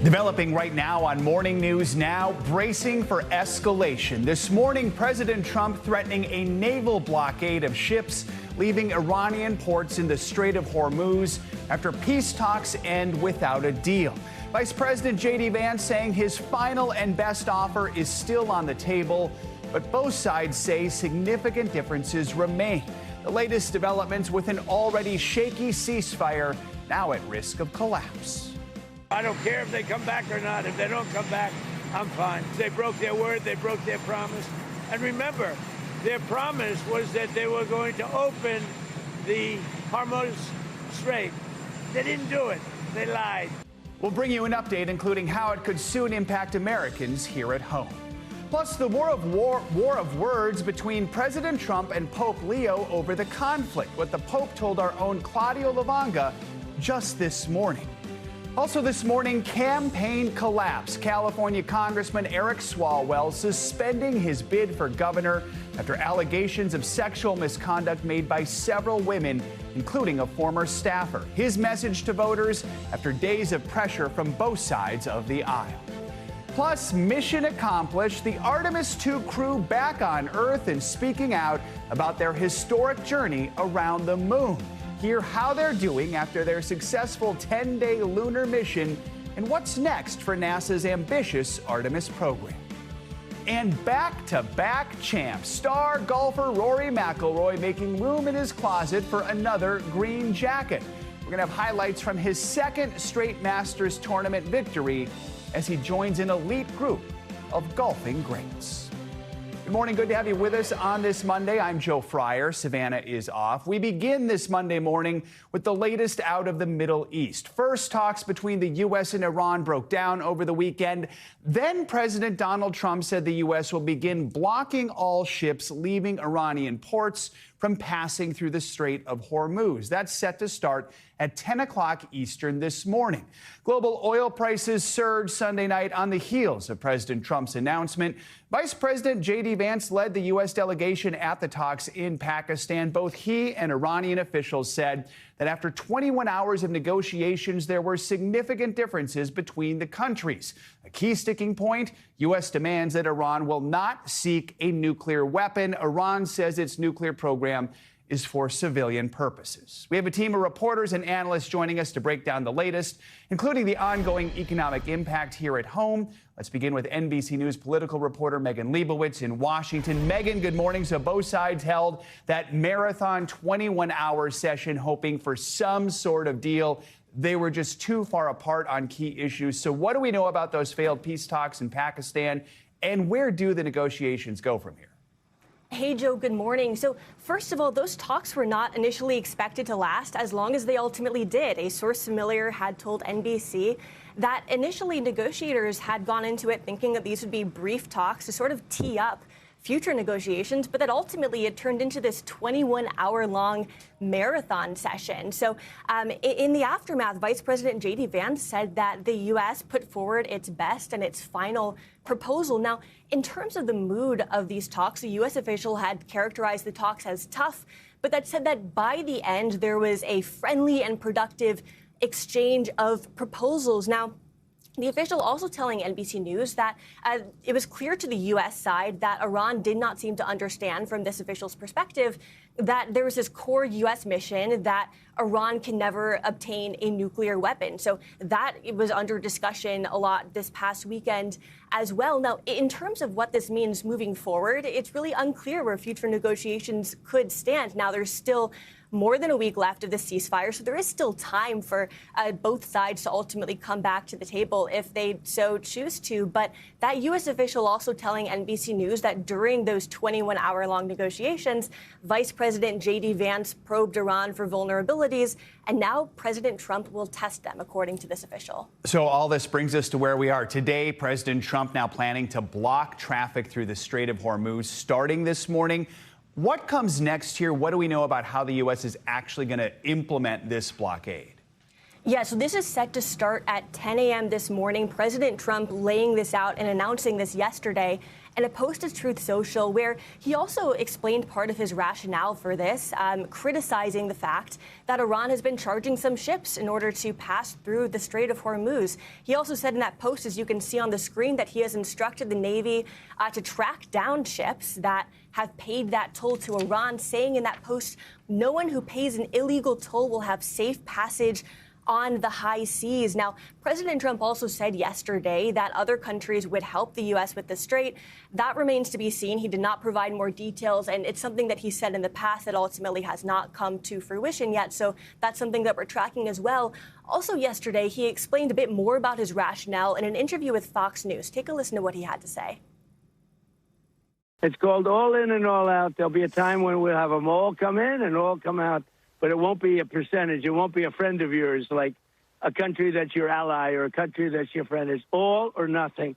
Developing right now on Morning News Now, bracing for escalation. This morning, President Trump threatening a naval blockade of ships leaving Iranian ports in the Strait of Hormuz after peace talks end without a deal. Vice President J.D. Vance saying his final and best offer is still on the table, but both sides say significant differences remain. The latest developments with an already shaky ceasefire now at risk of collapse. I don't care if they come back or not. If they don't come back, I'm fine. They broke their word. They broke their promise. And remember, their promise was that they were going to open the Hormuz Strait. They didn't do it. They lied. We'll bring you an update, including how it could soon impact Americans here at home. Plus, the war of words between President Trump and Pope Leo over the conflict, what the Pope told our own Claudio Luvanga just this morning. Also this morning, campaign collapse. California Congressman Eric Swalwell suspending his bid for governor after allegations of sexual misconduct made by several women, including a former staffer. His message to voters after days of pressure from both sides of the aisle. Plus, mission accomplished. The Artemis II crew back on Earth and speaking out about their historic journey around the moon. Hear how they're doing after their successful 10-day lunar mission and what's next for NASA's ambitious Artemis program. And back-to-back champs, star golfer Rory McIlroy making room in his closet for another green jacket. We're going to have highlights from his second straight Masters tournament victory as he joins an elite group of golfing greats. Good morning. Good to have you with us on this Monday. I'm Joe Fryer. Savannah is off. We begin this Monday morning with the latest out of the Middle East. First, talks between the U.S. and Iran broke down over the weekend. Then President Donald Trump said the U.S. will begin blocking all ships leaving Iranian ports from passing through the Strait of Hormuz. That's set to start at 10 o'clock Eastern this morning. Global oil prices surged Sunday night on the heels of President Trump's announcement. Vice President J.D. Vance led the U.S. delegation at the talks in Pakistan. Both he and Iranian officials said that after 21 hours of negotiations, there were significant differences between the countries. A key sticking point, U.S. demands that Iran will not seek a nuclear weapon. Iran says its nuclear program is for civilian purposes. We have a team of reporters and analysts joining us to break down the latest, including the ongoing economic impact here at home. Let's begin with NBC News political reporter Megan Leibowitz in Washington. Megan, good morning. So both sides held that marathon 21-hour session hoping for some sort of deal. They were just too far apart on key issues. So what do we know about those failed peace talks in Pakistan, and where do the negotiations go from here? Hey, Joe, good morning. So first of all, those talks were not initially expected to last as long as they ultimately did. A source familiar had told NBC that initially negotiators had gone into it thinking that these would be brief talks to sort of tee up future negotiations, but that ultimately it turned into this 21-hour-long marathon session. So in the aftermath, Vice President J.D. Vance said that the U.S. put forward its best and its final proposal. Now, in terms of the mood of these talks, a U.S. official had characterized the talks as tough, but that said that by the end, there was a friendly and productive exchange of proposals. Now, the official also telling NBC News that it was clear to the U.S. side that Iran did not seem to understand from this official's perspective that there was this core U.S. mission that Iran can never obtain a nuclear weapon. So that was under discussion a lot this past weekend as well. Now, in terms of what this means moving forward, it's really unclear where future negotiations could stand. Now, there's still more than a week left of the ceasefire, so there is still time for both sides to ultimately come back to the table if they so choose to. But that U.S. official also telling NBC News that during those 21-hour-long negotiations, Vice President J.D. Vance probed Iran for vulnerabilities, and now President Trump will test them, according to this official. So all this brings us to where we are today. President Trump now planning to block traffic through the Strait of Hormuz starting this morning. What comes next here? What do we know about how the U.S. is actually going to implement this blockade? Yeah, so this is set to start at 10 a.m. this morning. President Trump laying this out and announcing this yesterday in a post to Truth Social, where he also explained part of his rationale for this, criticizing the fact that Iran has been charging some ships in order to pass through the Strait of Hormuz. He also said in that post, as you can see on the screen, that he has instructed the Navy to track down ships that have paid that toll to Iran, saying in that post, no one who pays an illegal toll will have safe passage on the high seas. Now, President Trump also said yesterday that other countries would help the U.S. with the strait. That remains to be seen. He did not provide more details, and it's something that he said in the past that ultimately has not come to fruition yet. So that's something that we're tracking as well. Also yesterday, he explained a bit more about his rationale in an interview with Fox News. Take a listen to what he had to say. It's called all in and all out. There'll be a time when we'll have them all come in and all come out. But it won't be a percentage. It won't be a friend of yours, like a country that's your ally or a country that's your friend. It's all or nothing.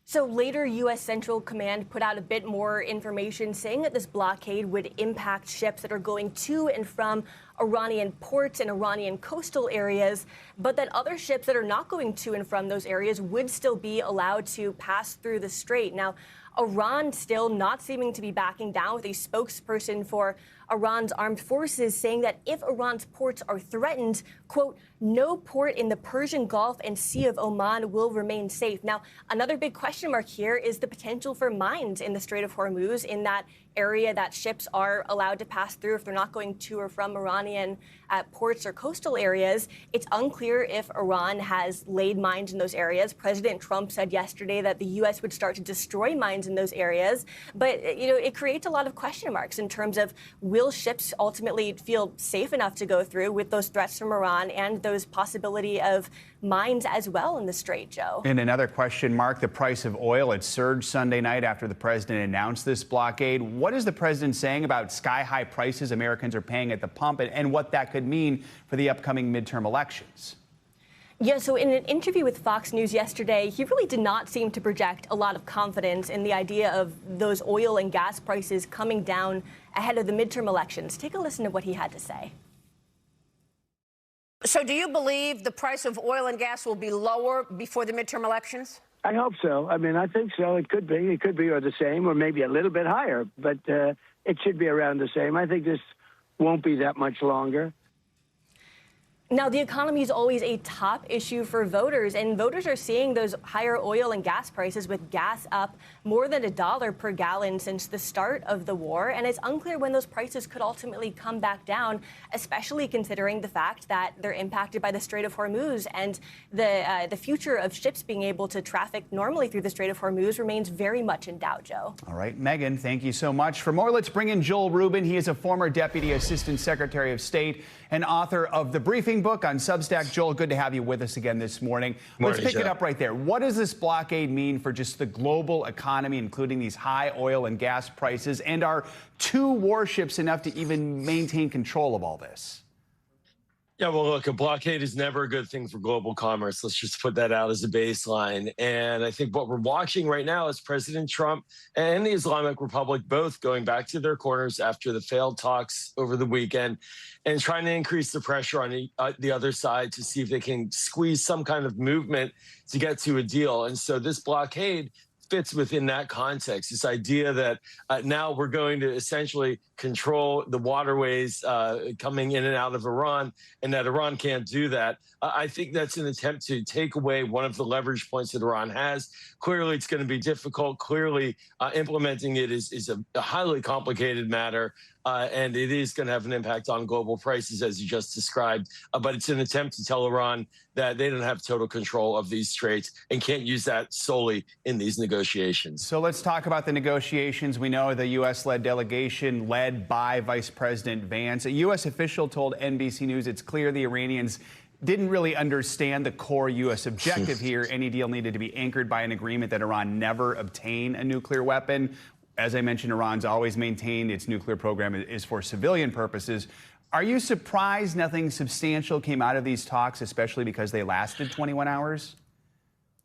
So later, U.S. Central Command put out a bit more information saying that this blockade would impact ships that are going to and from Iranian ports and Iranian coastal areas, but that other ships that are not going to and from those areas would still be allowed to pass through the strait. Now, Iran still not seeming to be backing down, with a spokesperson for Iran's armed forces saying that if Iran's ports are threatened, quote, no port in the Persian Gulf and Sea of Oman will remain safe. Now, another big question mark here is the potential for mines in the Strait of Hormuz, in that area that ships are allowed to pass through if they're not going to or from Iranian ports or coastal areas. It's unclear if Iran has laid mines in those areas. President Trump said yesterday that the U.S. would start to destroy mines in those areas. But, you know, it creates a lot of question marks in terms of, will ships ultimately feel safe enough to go through with those threats from Iran and those possibility of mines as well in the Strait, Joe? And another question mark, the price of oil. It surged Sunday night after the president announced this blockade. What is the president saying about sky-high prices Americans are paying at the pump, and what that could mean for the upcoming midterm elections? Yeah, so in an interview with Fox News yesterday, he really did not seem to project a lot of confidence in the idea of those oil and gas prices coming down ahead of the midterm elections. Take a listen to what he had to say. So do you believe the price of oil and gas will be lower before the midterm elections? I hope so. I mean, I think so. It could be. It could be or the same or maybe a little bit higher. But it should be around the same. I think this won't be that much longer. Now, the economy is always a top issue for voters, and voters are seeing those higher oil and gas prices, with gas up more than $1 per gallon since the start of the war. And it's unclear when those prices could ultimately come back down, especially considering the fact that they're impacted by the Strait of Hormuz, and the future of ships being able to traffic normally through the Strait of Hormuz remains very much in doubt, Joe. All right, Megan, thank you so much. For more, let's bring in Joel Rubin. He is a former Deputy Assistant Secretary of State and author of The Briefing book on Substack. Joel, good to have you with us again this morning. Let's pick it up right there. What does this blockade mean for just the global economy, including these high oil and gas prices? And are 2 warships enough to even maintain control of all this? Yeah, well, look, a blockade is never a good thing for global commerce. Let's just put that out as a baseline. And I think what we're watching right now is President Trump and the Islamic Republic both going back to their corners after the failed talks over the weekend and trying to increase the pressure on the other side to see if they can squeeze some kind of movement to get to a deal. And so this blockade fits within that context, this idea that now we're going to essentially control the waterways coming in and out of Iran, and that Iran can't do that. I think that's an attempt to take away one of the leverage points that Iran has. Clearly, it's going to be difficult. Clearly, implementing it is a highly complicated matter, and it is going to have an impact on global prices, as you just described. But it's an attempt to tell Iran that they don't have total control of these straits and can't use that solely in these negotiations. So let's talk about the negotiations. We know the U.S.-led delegation led by Vice President Vance. A U.S. official told NBC News it's clear the Iranians didn't really understand the core U.S. objective here. Any deal needed to be anchored by an agreement that Iran never obtain a nuclear weapon. As I mentioned, Iran's always maintained its nuclear program is for civilian purposes. Are you surprised nothing substantial came out of these talks, especially because they lasted 21 hours?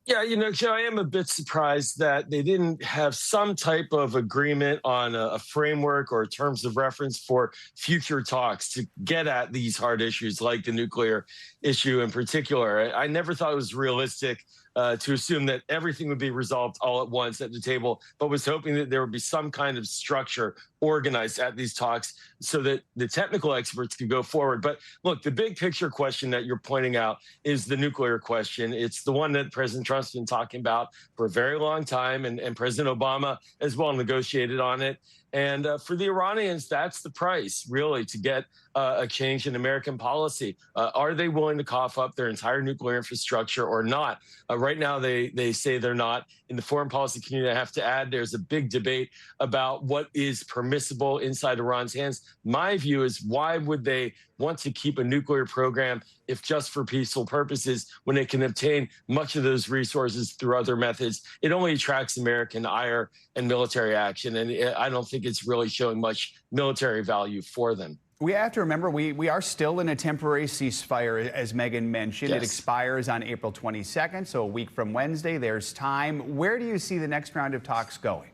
Yeah, Joe, I am a bit surprised that they didn't have some type of agreement on a framework or terms of reference for future talks to get at these hard issues like the nuclear issue in particular. I never thought it was realistic to assume that everything would be resolved all at once at the table, but was hoping that there would be some kind of structure organized at these talks so that the technical experts could go forward. But look, the big picture question that you're pointing out is the nuclear question. It's the one that President Trump's been talking about for a very long time, and President Obama as well negotiated on it. And for the Iranians, that's the price, really, to get a change in American policy. Are they willing to cough up their entire nuclear infrastructure or not? Right now, they say they're not. In the foreign policy community, I have to add, there's a big debate about what is permissible inside Iran's hands. My view is, why would they want to keep a nuclear program if just for peaceful purposes when they can obtain much of those resources through other methods? It only attracts American ire and military action, and I don't think it's really showing much military value for them. We have to remember we are still in a temporary ceasefire, as Megan mentioned. Yes. It expires on April 22nd, so a week from Wednesday. There's time. Where do you see the next round of talks going?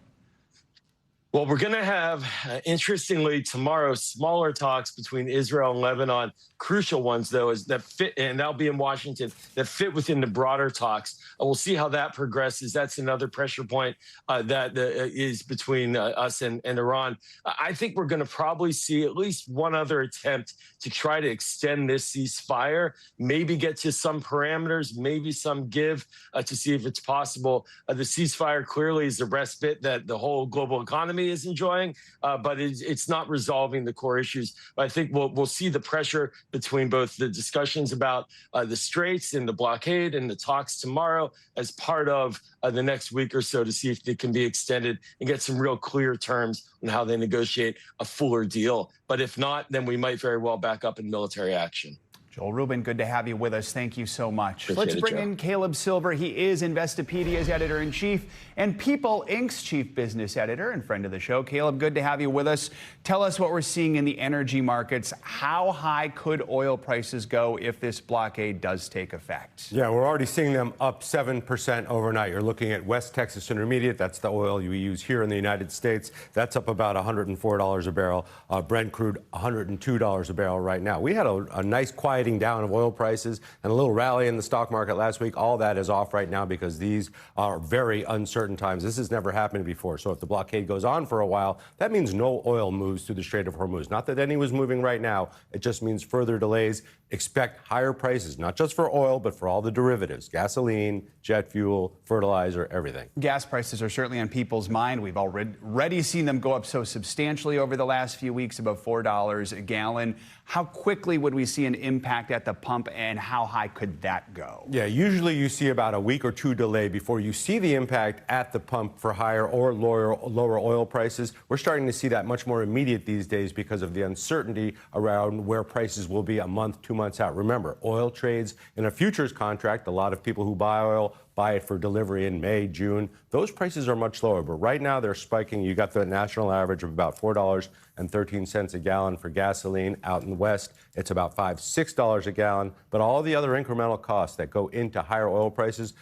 Well, we're going to have, interestingly, tomorrow, smaller talks between Israel and Lebanon. Crucial ones, though, is that fit, and that'll be in Washington, that fit within the broader talks. We'll see how that progresses. That's another pressure point that is between us and Iran. I think we're going to probably see at least one other attempt to try to extend this ceasefire, maybe get to some parameters, maybe some give to see if it's possible. The ceasefire clearly is a respite that the whole global economy is enjoying, but it's not resolving the core issues. I think we'll see the pressure between both the discussions about the straits and the blockade and the talks tomorrow as part of the next week or so to see if they can be extended and get some real clear terms on how they negotiate a fuller deal. But if not, then we might very well back up in military action. Joel Rubin, good to have you with us. Thank you so much. Appreciate Let's it, bring Joe. in Caleb Silver. He is Investopedia's editor-in-chief and People Inc.'s chief business editor and friend of the show. Caleb, good to have you with us. Tell us what we're seeing in the energy markets. How high could oil prices go if this blockade does take effect? Yeah, we're already seeing them up 7% overnight. You're looking at West Texas Intermediate. That's the oil we use here in the United States. That's up about $104 a barrel. Brent crude, $102 a barrel right now. We had a nice quieting down of oil prices and a little rally in the stock market last week. All that is off right now because these are very uncertain times. This has never happened before. So if the blockade goes on for a while, that means no oil moves through the Strait of Hormuz. Not that any was moving right now. It just means further delays. Expect higher prices, not just for oil, but for all the derivatives, gasoline, jet fuel, fertilizer, everything. Gas prices are certainly on people's mind. We've already seen them go up so substantially over the last few weeks, about $4 a gallon. How quickly would we see an impact at the pump, and how high could that go? Yeah, usually you see about a week or two delay before you see the impact at the pump for higher or lower oil prices. We're starting to see that much more immediate these days because of the uncertainty around where prices will be a month, 2 months out. Remember, oil trades in a futures contract. A lot of people who buy oil buy it for delivery in May, June. Those prices are much lower, but right now they're spiking. You got the national average of about $4.13 a gallon for gasoline. Out in the West, it's about $6 a gallon. But all the other incremental costs that go into higher oil prices,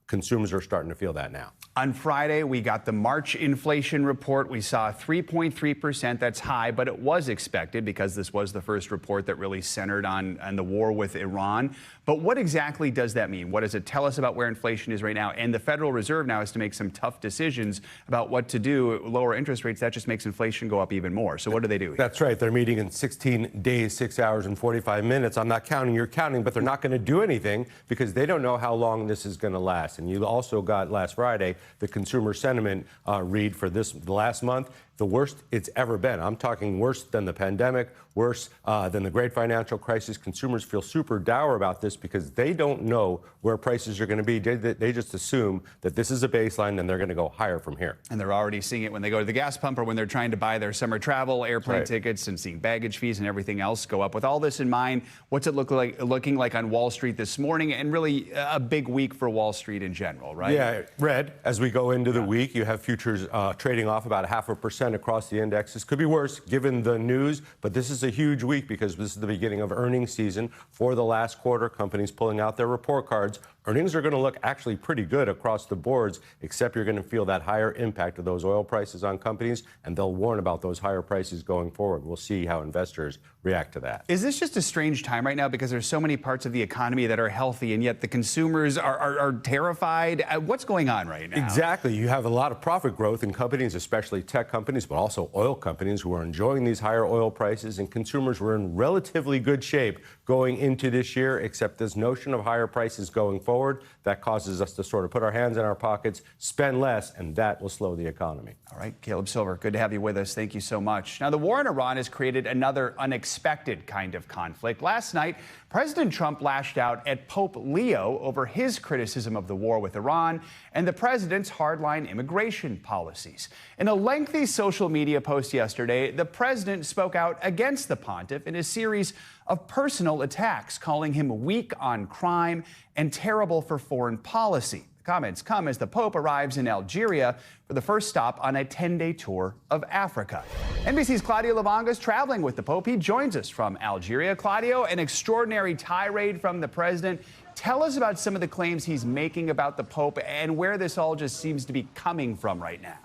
consumers are starting to feel that now. On Friday, we got the March inflation report. We saw 3.3%. That's high, but it was expected because this was the first report that really centered on the war with Iran. But what exactly does that mean? What does it tell us about where inflation is right now? And the Federal Reserve now has to make some tough decisions about what to do. Lower interest rates, that just makes inflation go up even more. So what do they do? That's right. They're meeting in 16 days, 6 hours and 45 minutes. I'm not counting, you're counting, but they're not going to do anything because they don't know how long this is going to last. And you also got last Friday the consumer sentiment read for the last month. The worst it's ever been. I'm talking worse than the pandemic, worse than the great financial crisis. Consumers feel super dour about this because they don't know where prices are going to be. They just assume that this is a baseline and they're going to go higher from here. And they're already seeing it when they go to the gas pump or when they're trying to buy their summer travel, airplane tickets, and seeing baggage fees and everything else go up. With all this in mind, what's it looking like on Wall Street this morning, and really a big week for Wall Street in general, right? Yeah, red. As we go into the week, you have futures trading off about 0.5% 2% across the indexes. Could be worse given the news, but this is a huge week because this is the beginning of earnings season for the last quarter. Companies pulling out their report cards. Earnings are going to look actually pretty good across the boards, except you're going to feel that higher impact of those oil prices on companies, and they'll warn about those higher prices going forward. We'll see how investors react to that. Is this just a strange time right now because there's so many parts of the economy that are healthy and yet the consumers are terrified? What's going on right now? Exactly. You have a lot of profit growth in companies, especially tech companies, but also oil companies who are enjoying these higher oil prices, and consumers were in relatively good shape going into this year, except this notion of higher prices going forward, that causes us to sort of put our hands in our pockets, spend less, and that will slow the economy. All right, Caleb Silver, good to have you with us. Thank you so much. Now, the war in Iran has created another unexpected kind of conflict. Last night, President Trump lashed out at Pope Leo over his criticism of the war with Iran and the president's hardline immigration policies. In a lengthy social media post yesterday, the president spoke out against the pontiff in a series of personal attacks, calling him weak on crime and terrible for foreign policy. The comments come as the Pope arrives in Algeria for the first stop on a 10-day tour of Africa. NBC's Claudio Luvanga is traveling with the Pope. He joins us from Algeria. Claudio, an extraordinary tirade from the president. Tell us about some of the claims he's making about the Pope and where this all just seems to be coming from right now.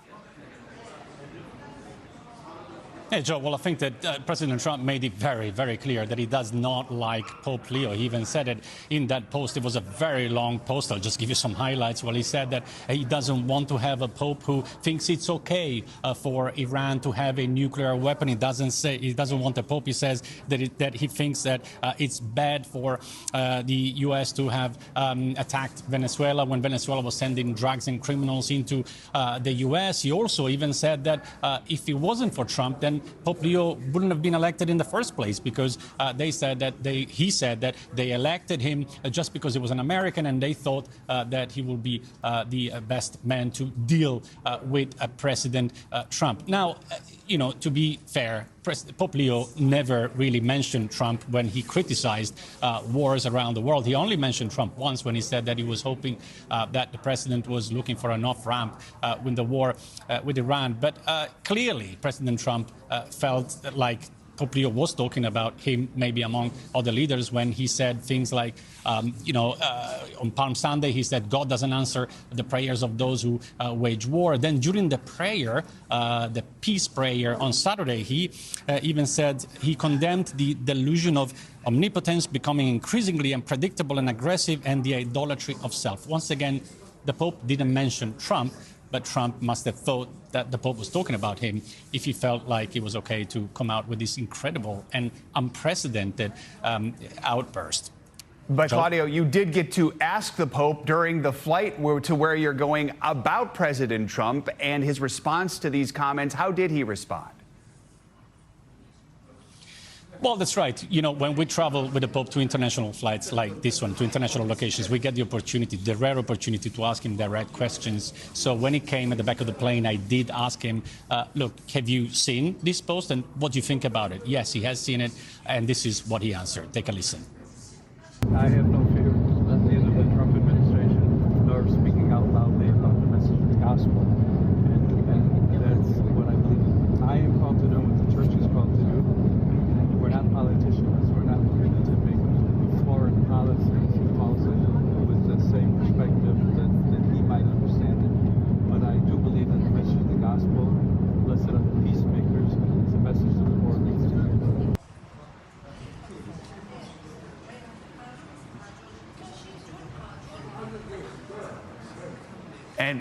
Hey, Joe, well, I think that President Trump made it very, very clear that he does not like Pope Leo. He even said it in that post. It was a very long post. I'll just give you some highlights. Well, he said that he doesn't want to have a Pope who thinks it's okay for Iran to have a nuclear weapon. He doesn't want a Pope. He says that he thinks that it's bad for the U.S. to have attacked Venezuela when Venezuela was sending drugs and criminals into the U.S. He also even said that if it wasn't for Trump, then Pope Leo wouldn't have been elected in the first place, because he said that they elected him just because he was an American, and they thought that he would be the best man to deal with President Trump. Now, to be fair, Pope Leo never really mentioned Trump when he criticized wars around the world. He only mentioned Trump once when he said that he was hoping that the president was looking for an off-ramp with the war with Iran. But clearly, President Trump felt like Pope Leo was talking about him, maybe among other leaders, when he said things like, on Palm Sunday, he said, God doesn't answer the prayers of those who wage war. Then during the prayer, the peace prayer on Saturday, he even said he condemned the delusion of omnipotence becoming increasingly unpredictable and aggressive, and the idolatry of self. Once again, the Pope didn't mention Trump, but Trump must have thought that the Pope was talking about him if he felt like it was okay to come out with this incredible and unprecedented outburst. But Claudio, you did get to ask the Pope during the flight to where you're going about President Trump and his response to these comments. How did he respond? Well, that's right. When we travel with the Pope to international flights like this one, to international locations, we get the rare opportunity to ask him direct questions. So when he came at the back of the plane, I did ask him, look, have you seen this post and what do you think about it? Yes, he has seen it, and this is what he answered. Take a listen. I have no fear that neither the Trump administration nor speaking out loudly about the message of the gospel. And that's what I believe I am called to do, what the church is called to do. We're not politicians. We're not looking to make foreign policy, as he calls it, with the same perspective that he might understand it. But I do believe that the message of the gospel, blessed are the peacemakers, is the message that the world needs to hear.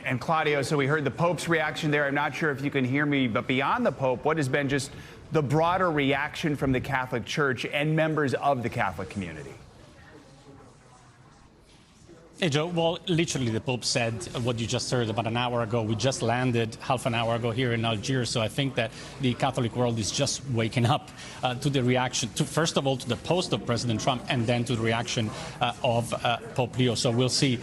And Claudio, so we heard the Pope's reaction there. I'm not sure if you can hear me, but beyond the Pope, what has been just the broader reaction from the Catholic Church and members of the Catholic community? Hey, Joe. Well, literally, the Pope said what you just heard about an hour ago. We just landed half an hour ago here in Algiers, so I think that the Catholic world is just waking up to the reaction, first of all, to the post of President Trump, and then to the reaction of Pope Leo. So we'll see,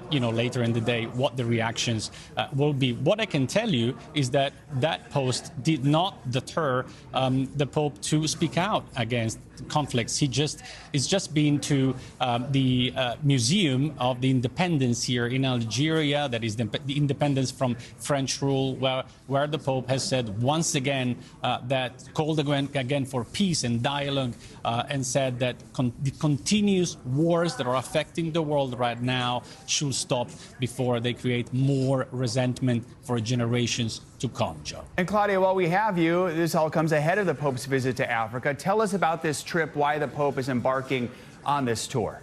later in the day what the reactions will be. What I can tell you is that that post did not deter the Pope to speak out against conflicts. He's just been to the Museum of the Independence here in Algeria, that is the independence from French rule, where the Pope has said once again that called again for peace and dialogue, and said that the continuous wars that are affecting the world right now should stop before they create more resentment for generations to come, Joe. And Claudia, while we have you, this all comes ahead of the Pope's visit to Africa. Tell us about this trip, why the Pope is embarking on this tour.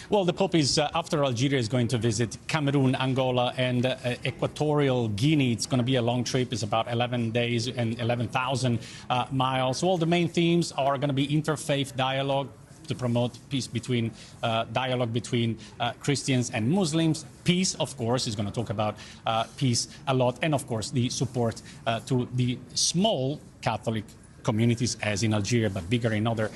Well, the Pope is, after Algeria, is going to visit Cameroon, Angola, and Equatorial Guinea. It's going to be a long trip. It's about 11 days and 11,000 miles. All the main themes are going to be interfaith dialogue to promote peace between, dialogue between Christians and Muslims. Peace, of course, is going to talk about peace a lot. And, of course, the support to the small Catholic communities, as in Algeria, but bigger in other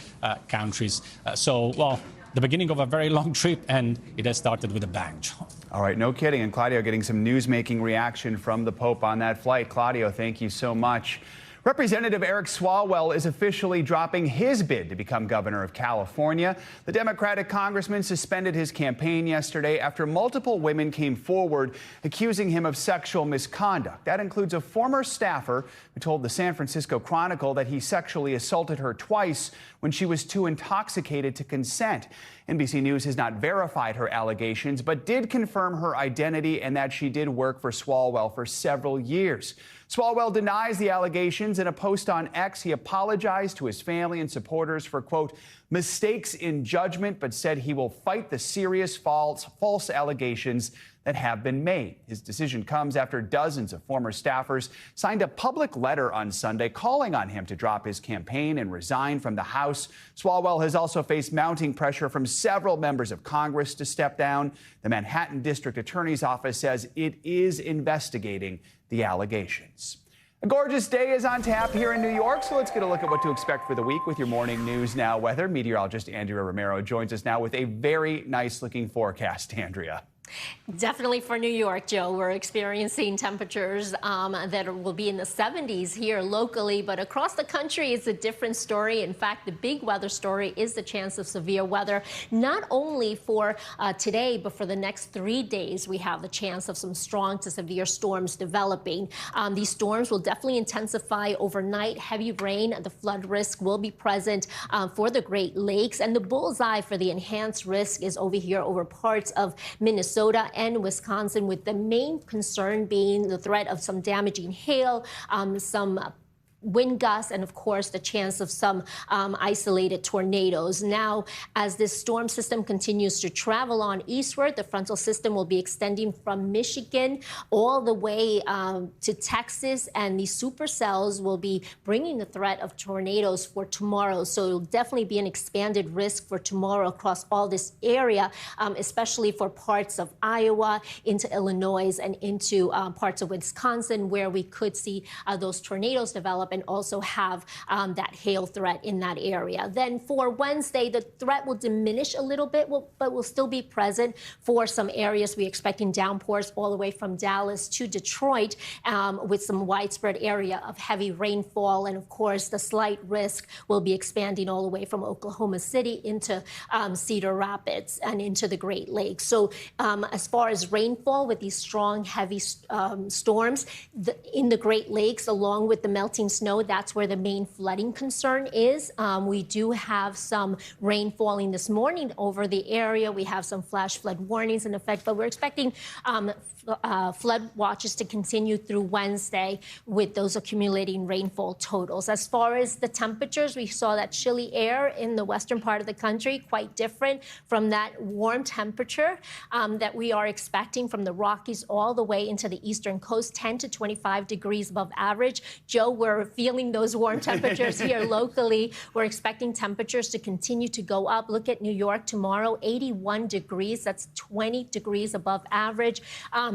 countries. Well, the beginning of a very long trip, and it has started with a bang, John. All right, no kidding. And Claudio getting some news-making reaction from the Pope on that flight. Claudio, thank you so much. Representative Eric Swalwell is officially dropping his bid to become governor of California. The Democratic congressman suspended his campaign yesterday after multiple women came forward accusing him of sexual misconduct. That includes a former staffer who told the San Francisco Chronicle that he sexually assaulted her twice when she was too intoxicated to consent. NBC News has not verified her allegations, but did confirm her identity and that she did work for Swalwell for several years. Swalwell denies the allegations. In a post on X, he apologized to his family and supporters for, quote, mistakes in judgment, but said he will fight the serious false allegations that have been made. His decision comes after dozens of former staffers signed a public letter on Sunday calling on him to drop his campaign and resign from the House. Swalwell has also faced mounting pressure from several members of Congress to step down. The Manhattan District Attorney's Office says it is investigating the allegations. A gorgeous day is on tap here in New York, so let's get a look at what to expect for the week with your morning News Now weather. Meteorologist Andrea Romero joins us now with a very nice-looking forecast. Andrea. Definitely for New York, Joe. We're experiencing temperatures that will be in the 70s here locally, but across the country it's a different story. In fact, the big weather story is the chance of severe weather, not only for today, but for the next 3 days. We have the chance of some strong to severe storms developing. These storms will definitely intensify overnight. Heavy rain, the flood risk will be present for the Great Lakes, and the bullseye for the enhanced risk is over here over parts of Minnesota and Wisconsin, with the main concern being the threat of some damaging hail, some wind gusts, and of course the chance of some isolated tornadoes. Now, as this storm system continues to travel on eastward, the frontal system will be extending from Michigan all the way to Texas, and these supercells will be bringing the threat of tornadoes for tomorrow. So it'll definitely be an expanded risk for tomorrow across all this area, especially for parts of Iowa, into Illinois, and into parts of Wisconsin, where we could see those tornadoes develop and also have that hail threat in that area. Then for Wednesday, the threat will diminish a little bit, but will still be present for some areas. We're expecting downpours all the way from Dallas to Detroit, with some widespread area of heavy rainfall. And of course, the slight risk will be expanding all the way from Oklahoma City into Cedar Rapids and into the Great Lakes. So as far as rainfall with these strong, heavy storms in the Great Lakes, along with the melting snow, that's where the main flooding concern is. We do have some rain falling this morning over the area. We have some flash flood warnings in effect, but we're expecting flood watches to continue through Wednesday with those accumulating rainfall totals. As far as the temperatures, we saw that chilly air in the western part of the country, quite different from that warm temperature that we are expecting from the Rockies all the way into the eastern coast, 10 to 25 degrees above average. Joe, we're feeling those warm temperatures here locally. We're expecting temperatures to continue to go up. Look at New York tomorrow, 81 degrees. That's 20 degrees above average.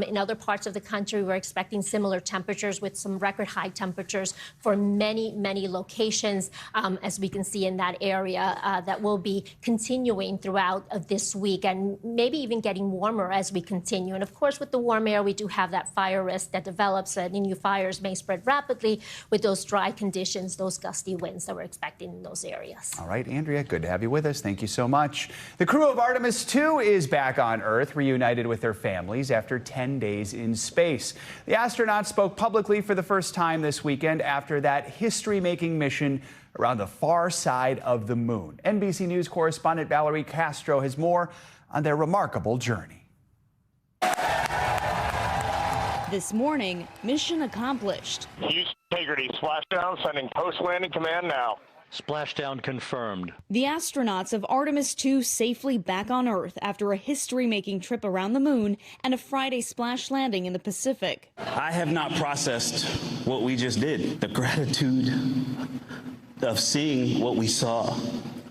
In other parts of the country, we're expecting similar temperatures with some record high temperatures for many, many locations, as we can see in that area, that will be continuing throughout this week and maybe even getting warmer as we continue. And of course, with the warm air, we do have that fire risk that develops, and new fires may spread rapidly with those those dry conditions, those gusty winds that we're expecting in those areas. All right, Andrea, good to have you with us. Thank you so much. The crew of Artemis II is back on Earth, reunited with their families after 10 days in space. The astronauts spoke publicly for the first time this weekend after that history-making mission around the far side of the moon. NBC News correspondent Valerie Castro has more on their remarkable journey. This morning, mission accomplished. Use integrity. Splashdown, sending post-landing command now. Splashdown confirmed. The astronauts of Artemis II safely back on Earth after a history-making trip around the moon and a Friday splash landing in the Pacific. I have not processed what we just did. The gratitude of seeing what we saw,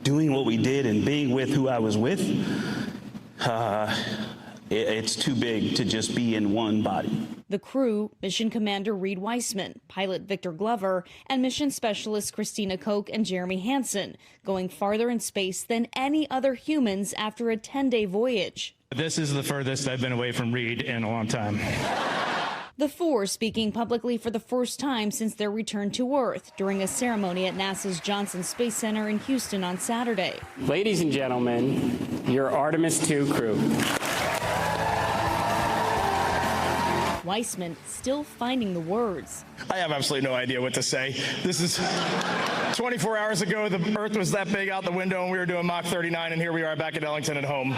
doing what we did, and being with who I was with, it's too big to just be in one body. The crew, Mission Commander Reed Weissman, pilot Victor Glover, and mission specialists Christina Koch and Jeremy Hansen, going farther in space than any other humans after a 10-day voyage. This is the furthest I've been away from Reed in a long time. The four speaking publicly for the first time since their return to Earth during a ceremony at NASA's Johnson Space Center in Houston on Saturday. Ladies and gentlemen, your Artemis II crew. Weissman still finding the words. I have absolutely no idea what to say. This is 24 hours ago, the Earth was that big out the window and we were doing Mach 39, and here we are back at Ellington at home.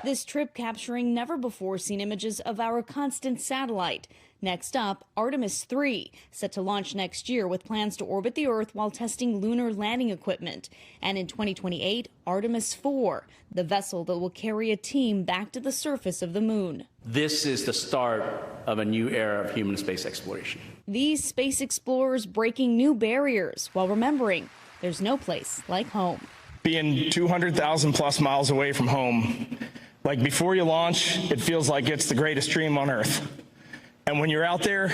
This trip capturing never-before-seen images of our constant satellite. Next up, Artemis III, set to launch next year with plans to orbit the Earth while testing lunar landing equipment. And in 2028, Artemis IV, the vessel that will carry a team back to the surface of the moon. This is the start of a new era of human space exploration. These space explorers breaking new barriers while remembering there's no place like home. Being 200,000 plus miles away from home, like before you launch, it feels like it's the greatest dream on Earth. And when you're out there,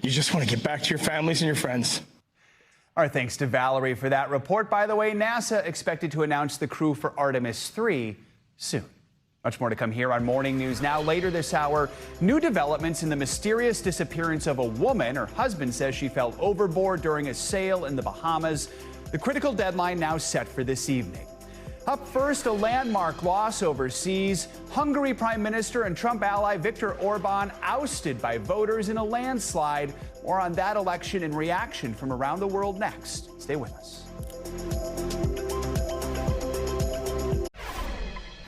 you just want to get back to your families and your friends. Our thanks to Valerie for that report. By the way, NASA expected to announce the crew for Artemis III soon. Much more to come here on Morning News Now. Later this hour, new developments in the mysterious disappearance of a woman. Her husband says she fell overboard during a sail in the Bahamas. The critical deadline now set for this evening. Up first, a landmark loss overseas. Hungary Prime Minister and Trump ally Viktor Orban ousted by voters in a landslide. More on that election and reaction from around the world next. Stay with us.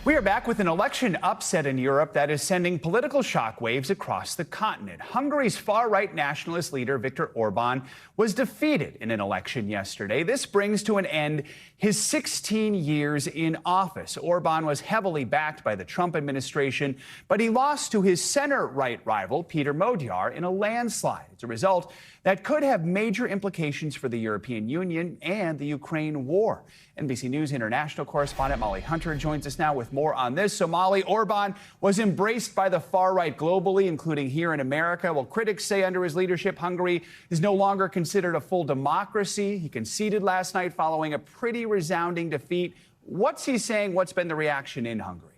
We are back with an election upset in Europe that is sending political shockwaves across the continent. Hungary's far-right nationalist leader, Viktor Orban, was defeated in an election yesterday. This brings to an end his 16 years in office. Orban was heavily backed by the Trump administration, but he lost to his center-right rival, Peter Magyar, in a landslide. It's a result that could have major implications for the European Union and the Ukraine war. NBC News international correspondent Molly Hunter joins us now with more on this. So, Molly, Orban was embraced by the far right globally, including here in America. Well, critics say under his leadership, Hungary is no longer considered a full democracy. He conceded last night following a pretty resounding defeat. What's he saying? What's been the reaction in Hungary?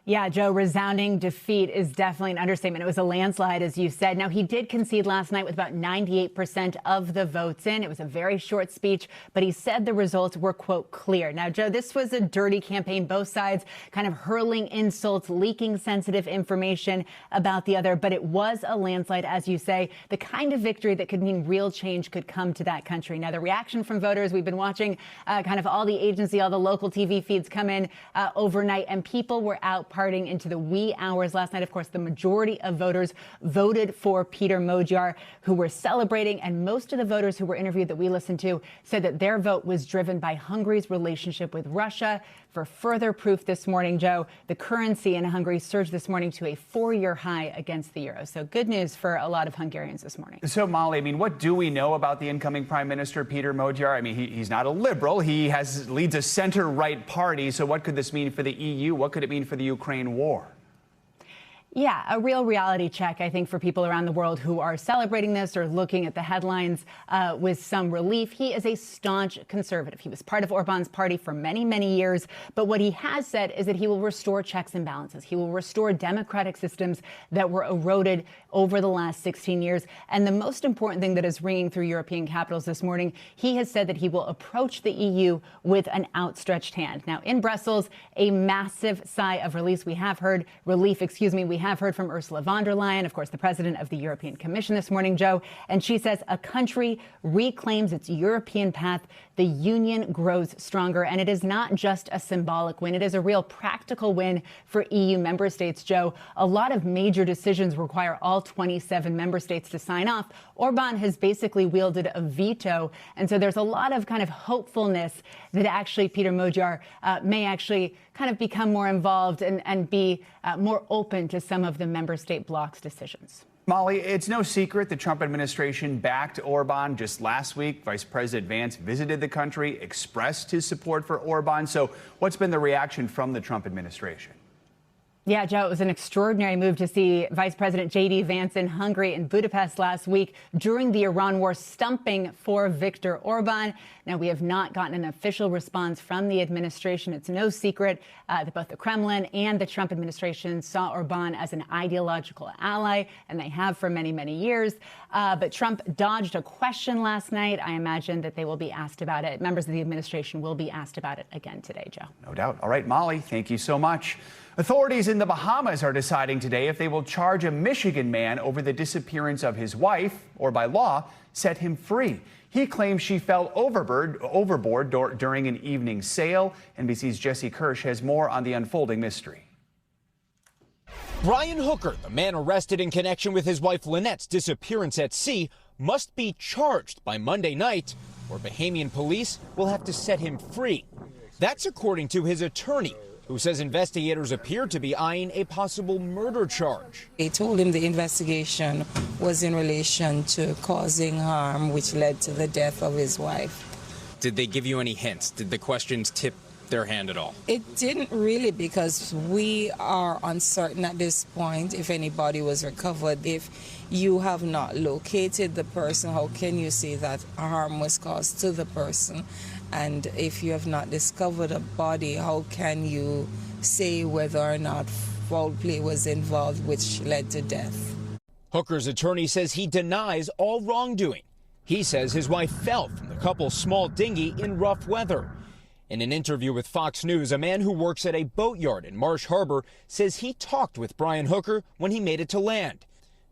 Yeah, Joe, resounding defeat is definitely an understatement. It was a landslide, as you said. Now, he did concede last night with about 98% of the votes in. It was a very short speech, but he said the results were, quote, clear. Now, Joe, this was a dirty campaign, both sides kind of hurling insults, leaking sensitive information about the other. But it was a landslide, as you say, the kind of victory that could mean real change could come to that country. Now, the reaction from voters, we've been watching kind of all the agency, all the local TV feeds come in overnight, and people were out partying into the wee hours last night. Of course, the majority of voters voted for Peter Magyar, who were celebrating. And most of the voters who were interviewed that we listened to said that their vote was driven by Hungary's relationship with Russia. For further proof this morning, Joe, the currency in Hungary surged this morning to a 4-year high against the euro. So good news for a lot of Hungarians this morning. So, Molly, I mean, what do we know about the incoming Prime Minister, Peter Magyar? I mean, he's not a liberal. He leads a center-right party. So what could this mean for the EU? What could it mean for the Ukraine war? Yeah, a real reality check, I think, for people around the world who are celebrating this or looking at the headlines with some relief. He is a staunch conservative. He was part of Orban's party for many, many years. But what he has said is that he will restore checks and balances. He will restore democratic systems that were eroded over the last 16 years. And the most important thing that is ringing through European capitals this morning, he has said that he will approach the EU with an outstretched hand. Now, in Brussels, a massive sigh of relief. We have heard from Ursula von der Leyen, of course, the president of the European Commission this morning, Joe, and she says a country reclaims its European path. The union grows stronger, and it is not just a symbolic win. It is a real practical win for EU member states, Joe. A lot of major decisions require all 27 member states to sign off. Orban has basically wielded a veto, and so there's a lot of kind of hopefulness that actually Peter Magyar may actually kind of become more involved and be more open to some of the member state bloc's decisions. Molly, it's no secret the Trump administration backed Orban. Just last week, Vice President Vance visited the country, expressed his support for Orban. So what's been the reaction from the Trump administration? Yeah, Joe, it was an extraordinary move to see Vice President J.D. Vance in Hungary and Budapest last week during the Iran war, stumping for Viktor Orban. Now, we have not gotten an official response from the administration. It's no secret that both the Kremlin and the Trump administration saw Orban as an ideological ally, and they have for many, many years. But Trump dodged a question last night. I imagine that they will be asked about it. Members of the administration will be asked about it again today, Joe. No doubt. All right, Molly, thank you so much. Authorities in the Bahamas are deciding today if they will charge a Michigan man over the disappearance of his wife, or by law, set him free. He claims she fell overboard during an evening sail. NBC's Jesse Kirsch has more on the unfolding mystery. Brian Hooker, the man arrested in connection with his wife Lynette's disappearance at sea, must be charged by Monday night, or Bahamian police will have to set him free. That's according to his attorney, who says investigators appear to be eyeing a possible murder charge. They told him the investigation was in relation to causing harm, which led to the death of his wife. Did they give you any hints? Did the questions tip their hand at all? It didn't really, because we are uncertain at this point if anybody was recovered. If you have not located the person, how can you say that harm was caused to the person? And if you have not discovered a body, how can you say whether or not foul play was involved, which led to death? Hooker's attorney says he denies all wrongdoing. He says his wife fell from the couple's small dinghy in rough weather. In an interview with Fox News, a man who works at a boatyard in Marsh Harbor says he talked with Brian Hooker when he made it to land.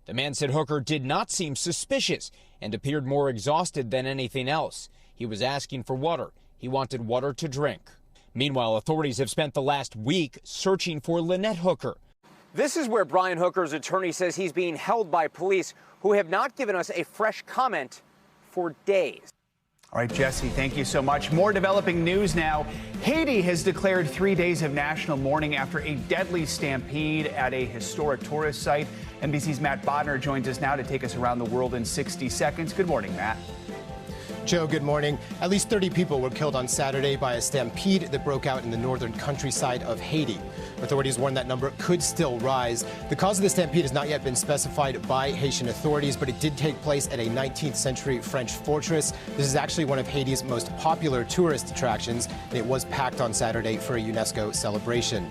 The man said Hooker did not seem suspicious and appeared more exhausted than anything else. He was asking for water. He wanted water to drink. Meanwhile, authorities have spent the last week searching for Lynette Hooker. This is where Brian Hooker's attorney says he's being held by police who have not given us a fresh comment for days. All right, Jesse, thank you so much. More developing news now. Haiti has declared 3 days of national mourning after a deadly stampede at a historic tourist site. NBC's Matt Bodner joins us now to take us around the world in 60 seconds. Good morning, Matt. Joe, good morning. At least 30 people were killed on Saturday by a stampede that broke out in the northern countryside of Haiti. Authorities warn that number could still rise. The cause of the stampede has not yet been specified by Haitian authorities, but it did take place at a 19th century French fortress. This is actually one of Haiti's most popular tourist attractions, and it was packed on Saturday for a UNESCO celebration.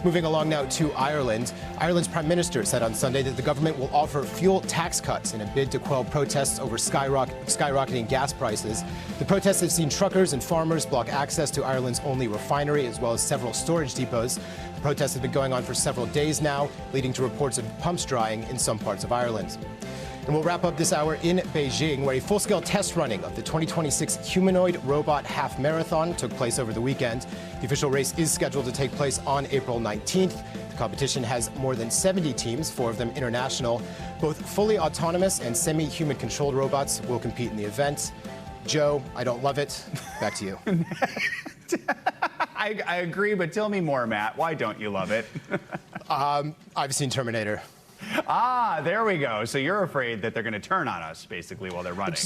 Moving along now to Ireland. Ireland's Prime Minister said on Sunday that the government will offer fuel tax cuts in a bid to quell protests over skyrocketing gas prices. The protests have seen truckers and farmers block access to Ireland's only refinery, as well as several storage depots. The protests have been going on for several days now, leading to reports of pumps drying in some parts of Ireland. And we'll wrap up this hour in Beijing, where a full-scale test running of the 2026 humanoid robot half marathon took place over the weekend. The official race is scheduled to take place on April 19th. The competition has more than 70 teams, 4 of them international. Both fully autonomous and semi-human controlled robots will compete in the event. Joe, I don't love it. Back to you. I agree, but tell me more, Matt. Why don't you love it? I've seen Terminator. Ah, there we go. So you're afraid that they're going to turn on us, basically, while they're running.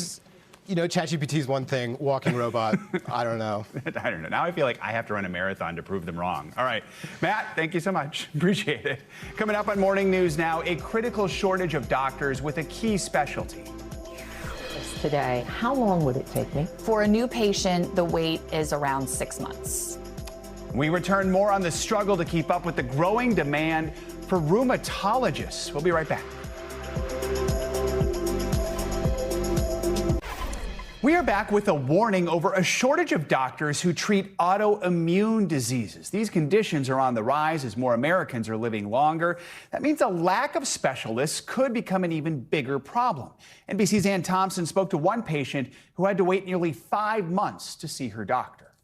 You know, ChatGPT is one thing, walking robot, I don't know. I don't know. Now I feel like I have to run a marathon to prove them wrong. All right, Matt, thank you so much. Appreciate it. Coming up on Morning News now, a critical shortage of doctors with a key specialty. Today, how long would it take me? For a new patient, the wait is around 6 months. We return more on the struggle to keep up with the growing demand for rheumatologists. We'll be right back. We are back with a warning over a shortage of doctors who treat autoimmune diseases. These conditions are on the rise as more Americans are living longer. That means a lack of specialists could become an even bigger problem. NBC's Ann Thompson spoke to one patient who had to wait nearly 5 months to see her doctor.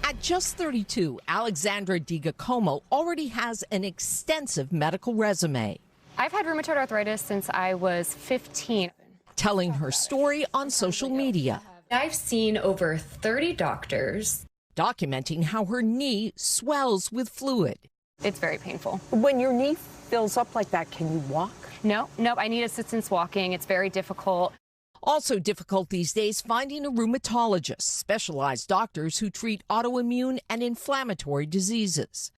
At just 32, Alexandra DiGiacomo already has an extensive medical resume. I've had rheumatoid arthritis since I was 15. Telling her story on social media. I've seen over 30 doctors. Documenting how her knee swells with fluid. It's very painful. When your knee fills up like that, can you walk? No, I need assistance walking. It's very difficult. Also difficult these days finding a rheumatologist, specialized doctors who treat autoimmune and inflammatory diseases.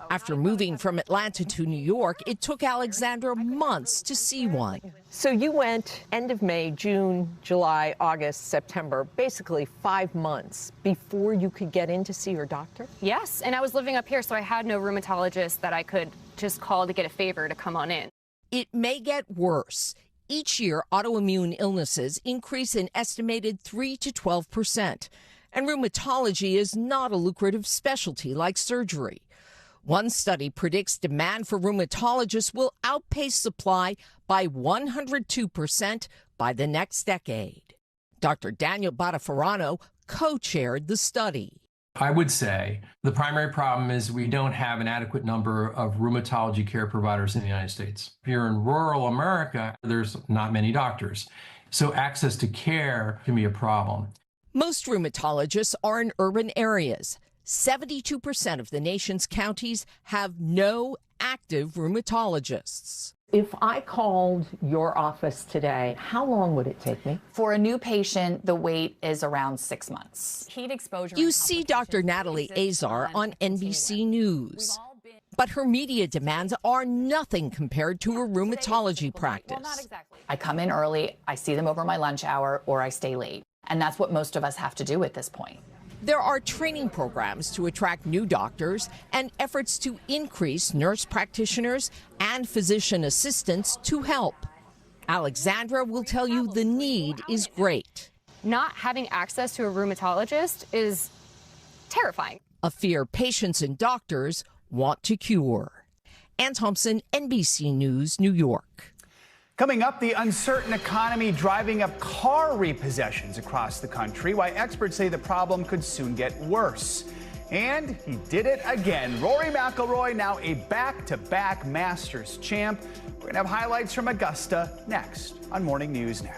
After moving from Atlanta to New York, it took Alexandra months to see one. So you went end of May, June, July, August, September, basically 5 months before you could get in to see your doctor? Yes, and I was living up here, so I had no rheumatologist that I could just call to get a favor to come on in. It may get worse. Each year, autoimmune illnesses increase an estimated 3 to 12%. And rheumatology is not a lucrative specialty like surgery. One study predicts demand for rheumatologists will outpace supply by 102% by the next decade. Dr. Daniel Badafarano co-chaired the study. I would say the primary problem is we don't have an adequate number of rheumatology care providers in the United States. If you're in rural America, there's not many doctors. So access to care can be a problem. Most rheumatologists are in urban areas. 72% of the nation's counties have no active rheumatologists. If I called your office today, how long would it take me? For a new patient, the wait is around 6 months. Heat exposure. You see Dr. Natalie Azar on NBC News. But her media demands are nothing compared to a rheumatology practice. I come in early, I see them over my lunch hour, or I stay late. And that's what most of us have to do at this point. There are training programs to attract new doctors and efforts to increase nurse practitioners and physician assistants to help. Alexandra will tell you the need is great. Not having access to a rheumatologist is terrifying. A fear patients and doctors want to cure. Ann Thompson, NBC News, New York. Coming up, the uncertain economy driving up car repossessions across the country, why experts say the problem could soon get worse. And he did it again. Rory McIlroy, now a back-to-back Masters champ. We're going to have highlights from Augusta next on Morning News Now.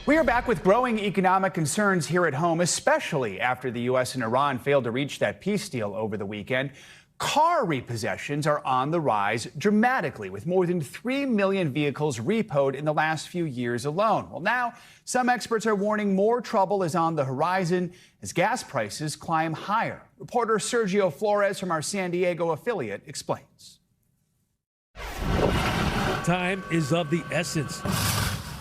We are back with growing economic concerns here at home, especially after the U.S. and Iran failed to reach that peace deal over the weekend. Car repossessions are on the rise dramatically, with more than 3 million vehicles repoed in the last few years alone. Well, now some experts are warning more trouble is on the horizon as gas prices climb higher. Reporter Sergio Flores from our San Diego affiliate explains. Time is of the essence.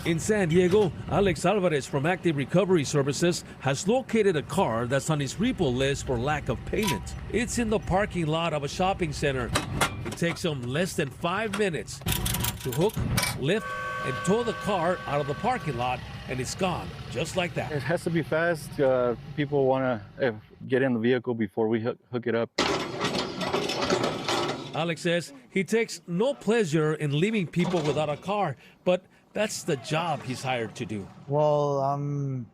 In San Diego, Alex Alvarez from Active Recovery Services has located a car that's on his repo list for lack of payment. It's in the parking lot of a shopping center. It takes him less than 5 minutes to hook, lift, and tow the car out of the parking lot, and it's gone, just like that. It has to be fast. People want to get in the vehicle before we hook it up. Alex says he takes no pleasure in leaving people without a car, but that's the job he's hired to do. Well, I'm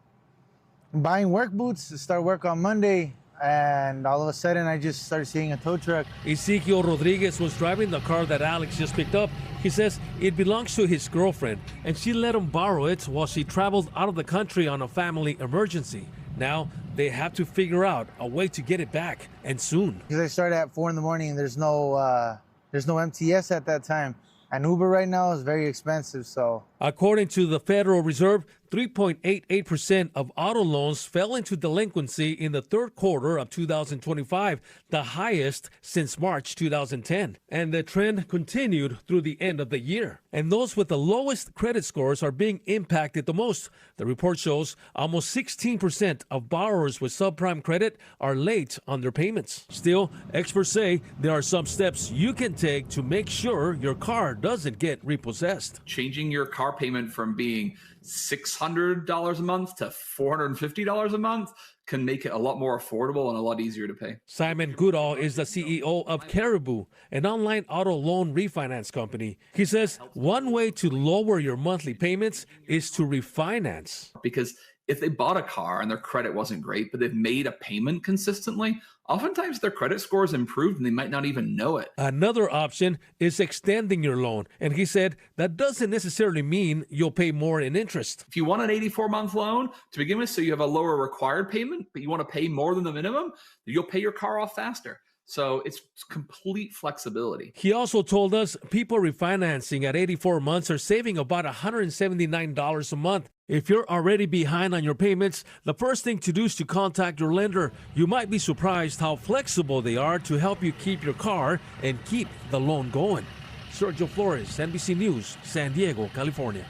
buying work boots to start work on Monday, and all of a sudden I just started seeing a tow truck. Ezekiel Rodriguez was driving the car that Alex just picked up. He says it belongs to his girlfriend, and she let him borrow it while she traveled out of the country on a family emergency. Now they have to figure out a way to get it back, and soon. Because I started at 4 in the morning, and there's no MTS at that time. And Uber right now is very expensive, so. According to the Federal Reserve, 3.88% of auto loans fell into delinquency in the third quarter of 2025, the highest since March 2010. And the trend continued through the end of the year. And those with the lowest credit scores are being impacted the most. The report shows almost 16% of borrowers with subprime credit are late on their payments. Still, experts say there are some steps you can take to make sure your car doesn't get repossessed. Changing your car payment from being $600 a month to $450 a month can make it a lot more affordable and a lot easier to pay. Simon Goodall is the CEO of Caribou, an online auto loan refinance company. He says one way to lower your monthly payments is to refinance. Because if they bought a car and their credit wasn't great, but they've made a payment consistently, oftentimes their credit score is improved and they might not even know it. Another option is extending your loan. And he said that doesn't necessarily mean you'll pay more in interest. If you want an 84-month loan to begin with, so you have a lower required payment, but you want to pay more than the minimum, you'll pay your car off faster. So it's complete flexibility. He also told us people refinancing at 84 months are saving about $179 a month. If you're already behind on your payments, the first thing to do is to contact your lender. You might be surprised how flexible they are to help you keep your car and keep the loan going. Sergio Flores, NBC News, San Diego, California.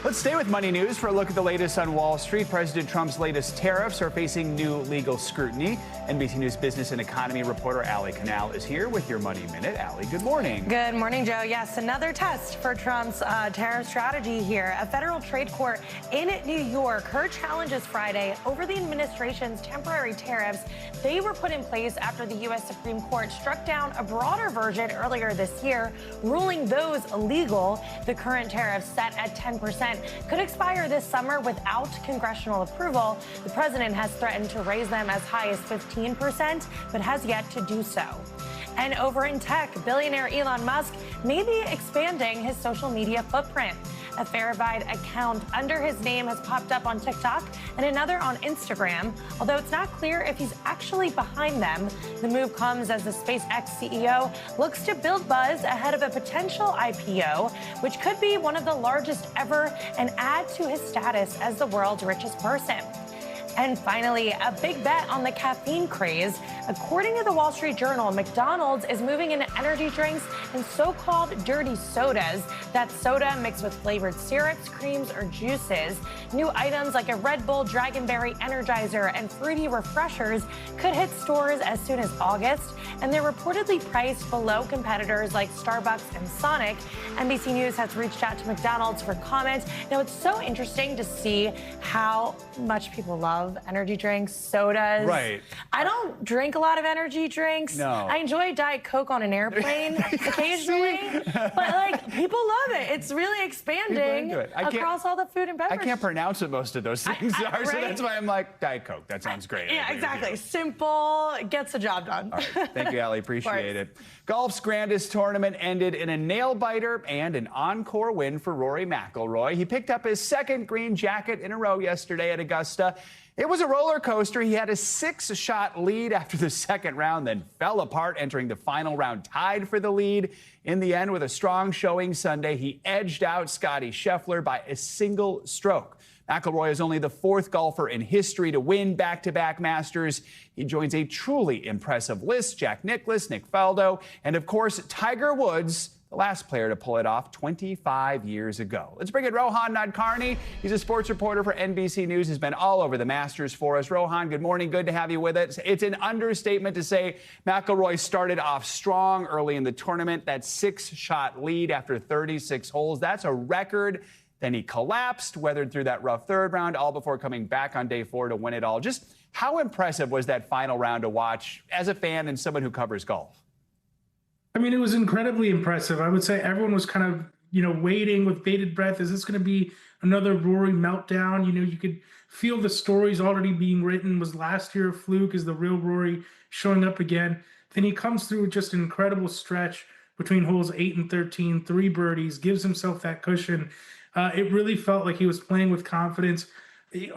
Let's stay with money news for a look at the latest on Wall Street. President Trump's latest tariffs are facing new legal scrutiny. NBC News business and economy reporter Allie Canal is here with your Money Minute. Allie, good morning. Good morning, Joe. Yes, another test for Trump's tariff strategy here. A federal trade court in New York heard challenges Friday over the administration's temporary tariffs. They were put in place after the U.S. Supreme Court struck down a broader version earlier this year, ruling those illegal. The current tariffs set at 10% could expire this summer without congressional approval. The president has threatened to raise them as high as 15%, but has yet to do so. And over in tech, billionaire Elon Musk may be expanding his social media footprint. A verified account under his name has popped up on TikTok and another on Instagram, although it's not clear if he's actually behind them. The move comes as the SpaceX CEO looks to build buzz ahead of a potential IPO, which could be one of the largest ever and add to his status as the world's richest person. And finally, a big bet on the caffeine craze. According to the Wall Street Journal, McDonald's is moving into energy drinks and so-called dirty sodas. That's soda mixed with flavored syrups, creams, or juices. New items like a Red Bull Dragonberry Energizer and fruity refreshers could hit stores as soon as August, and they're reportedly priced below competitors like Starbucks and Sonic. NBC News has reached out to McDonald's for comment. Now, it's so interesting to see how much people love energy drinks, sodas. Right. I don't drink a lot of energy drinks. No. I enjoy Diet Coke on an airplane occasionally, but like people love it. It's really expanding across all the food and beverage. I can't pronounce what most of those things are, right? so that's why I'm like, Diet Coke. That sounds great. Yeah, exactly. Simple, gets the job done. All right. Thank you, Allie. Appreciate it. Golf's grandest tournament ended in a nail-biter and an encore win for Rory McIlroy. He picked up his second green jacket in a row yesterday at Augusta. It was a roller coaster. He had a 6-shot lead after the second round, then fell apart, entering the final round tied for the lead. In the end, with a strong showing Sunday, he edged out Scottie Scheffler by a single stroke. McIlroy is only the fourth golfer in history to win back-to-back Masters. He joins a truly impressive list: Jack Nicklaus, Nick Faldo, and of course, Tiger Woods, the last player to pull it off 25 years ago. Let's bring in Rohan Nadkarni. He's a sports reporter for NBC News. He's been all over the Masters for us. Rohan, good morning. Good to have you with us. It's an understatement to say McIlroy started off strong early in the tournament. That 6-shot lead after 36 holes. That's a record. Then he collapsed, weathered through that rough third round, all before coming back on day 4 to win it all. Just how impressive was that final round to watch as a fan and someone who covers golf? I mean, it was incredibly impressive. I would say everyone was kind of, waiting with bated breath. Is this going to be another Rory meltdown? You could feel the stories already being written. Was last year a fluke? Is the real Rory showing up again? Then he comes through with just an incredible stretch between holes 8 and 13, 3 birdies, gives himself that cushion. It really felt like he was playing with confidence.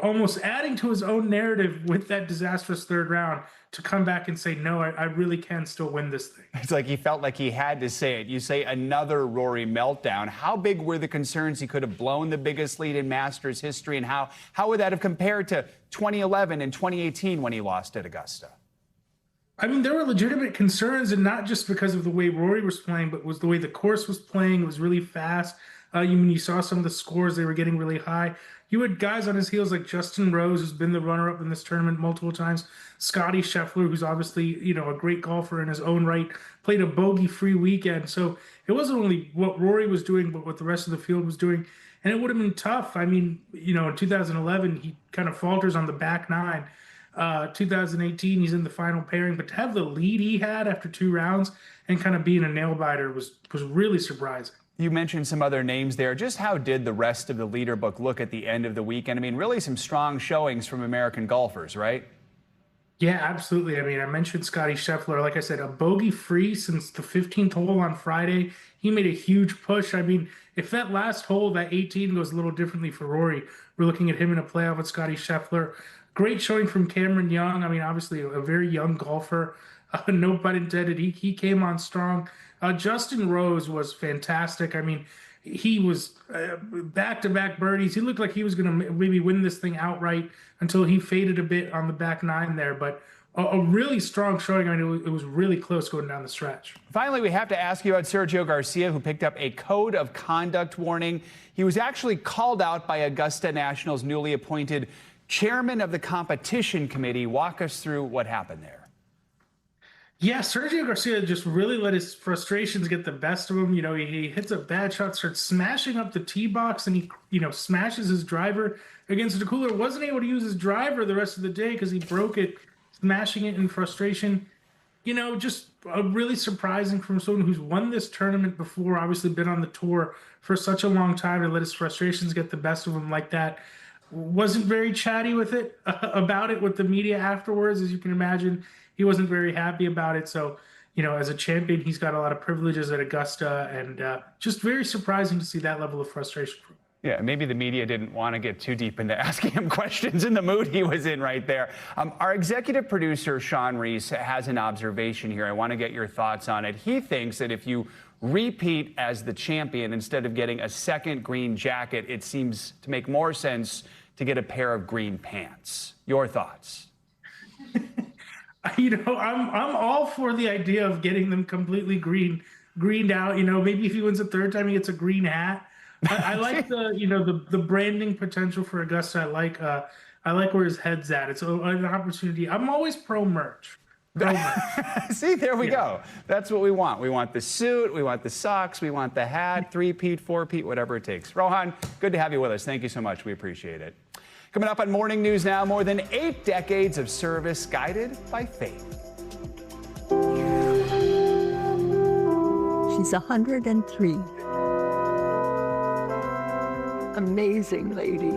almost adding to his own narrative with that disastrous third round to come back and say, no, I really can still win this thing. It's like he felt like he had to say it. You say another Rory meltdown. How big were the concerns he could have blown the biggest lead in Masters history, and how would that have compared to 2011 and 2018 when he lost at Augusta? I mean, there were legitimate concerns, and not just because of the way Rory was playing, but was the way the course was playing. It was really fast. You saw some of the scores, they were getting really high. You had guys on his heels like Justin Rose, who's been the runner-up in this tournament multiple times. Scotty Scheffler, who's obviously, a great golfer in his own right, played a bogey-free weekend. So it wasn't only what Rory was doing, but what the rest of the field was doing. And it would have been tough. I mean, in 2011, he kind of falters on the back nine. 2018, he's in the final pairing. But to have the lead he had after 2 rounds and kind of being a nail-biter was really surprising. You mentioned some other names there. Just how did the rest of the leaderbook look at the end of the weekend? I mean, really some strong showings from American golfers, right? Yeah, absolutely. I mean, I mentioned Scotty Scheffler. Like I said, a bogey-free since the 15th hole on Friday. He made a huge push. I mean, if that last hole, that 18, goes a little differently for Rory, we're looking at him in a playoff with Scotty Scheffler. Great showing from Cameron Young. I mean, obviously a very young golfer. No pun intended. He came on strong. Justin Rose was fantastic. I mean, he was back-to-back birdies. He looked like he was going to maybe win this thing outright until he faded a bit on the back nine there. But a really strong showing. I mean, it was really close going down the stretch. Finally, we have to ask you about Sergio Garcia, who picked up a code of conduct warning. He was actually called out by Augusta National's newly appointed chairman of the competition committee. Walk us through what happened there. Yeah, Sergio Garcia just really let his frustrations get the best of him. He hits a bad shot, starts smashing up the tee box, and he, smashes his driver against the cooler. Wasn't able to use his driver the rest of the day because he broke it, smashing it in frustration. Just really surprising from someone who's won this tournament before, obviously been on the tour for such a long time, and let his frustrations get the best of him like that. Wasn't very chatty with it about it with the media afterwards, as you can imagine. He wasn't very happy about it. So, as a champion, he's got a lot of privileges at Augusta, and just very surprising to see that level of frustration from him. Yeah, maybe the media didn't want to get too deep into asking him questions in the mood he was in right there. Our executive producer, Sean Reese, has an observation here. I want to get your thoughts on it. He thinks that if you repeat as the champion instead of getting a second green jacket, it seems to make more sense to get a pair of green pants. Your thoughts? I'm all for the idea of getting them completely greened out. Maybe if he wins a third time, he gets a green hat. I like the branding potential for Augusta. I like where his head's at. It's an opportunity. I'm always pro merch. See, there we go. That's what we want. We want the suit, we want the socks, we want the hat, 3-peat, 4-peat, whatever it takes. Rohan, good to have you with us. Thank you so much. We appreciate it. Coming up on Morning News Now, more than 8 decades of service guided by faith. She's 103. Amazing lady.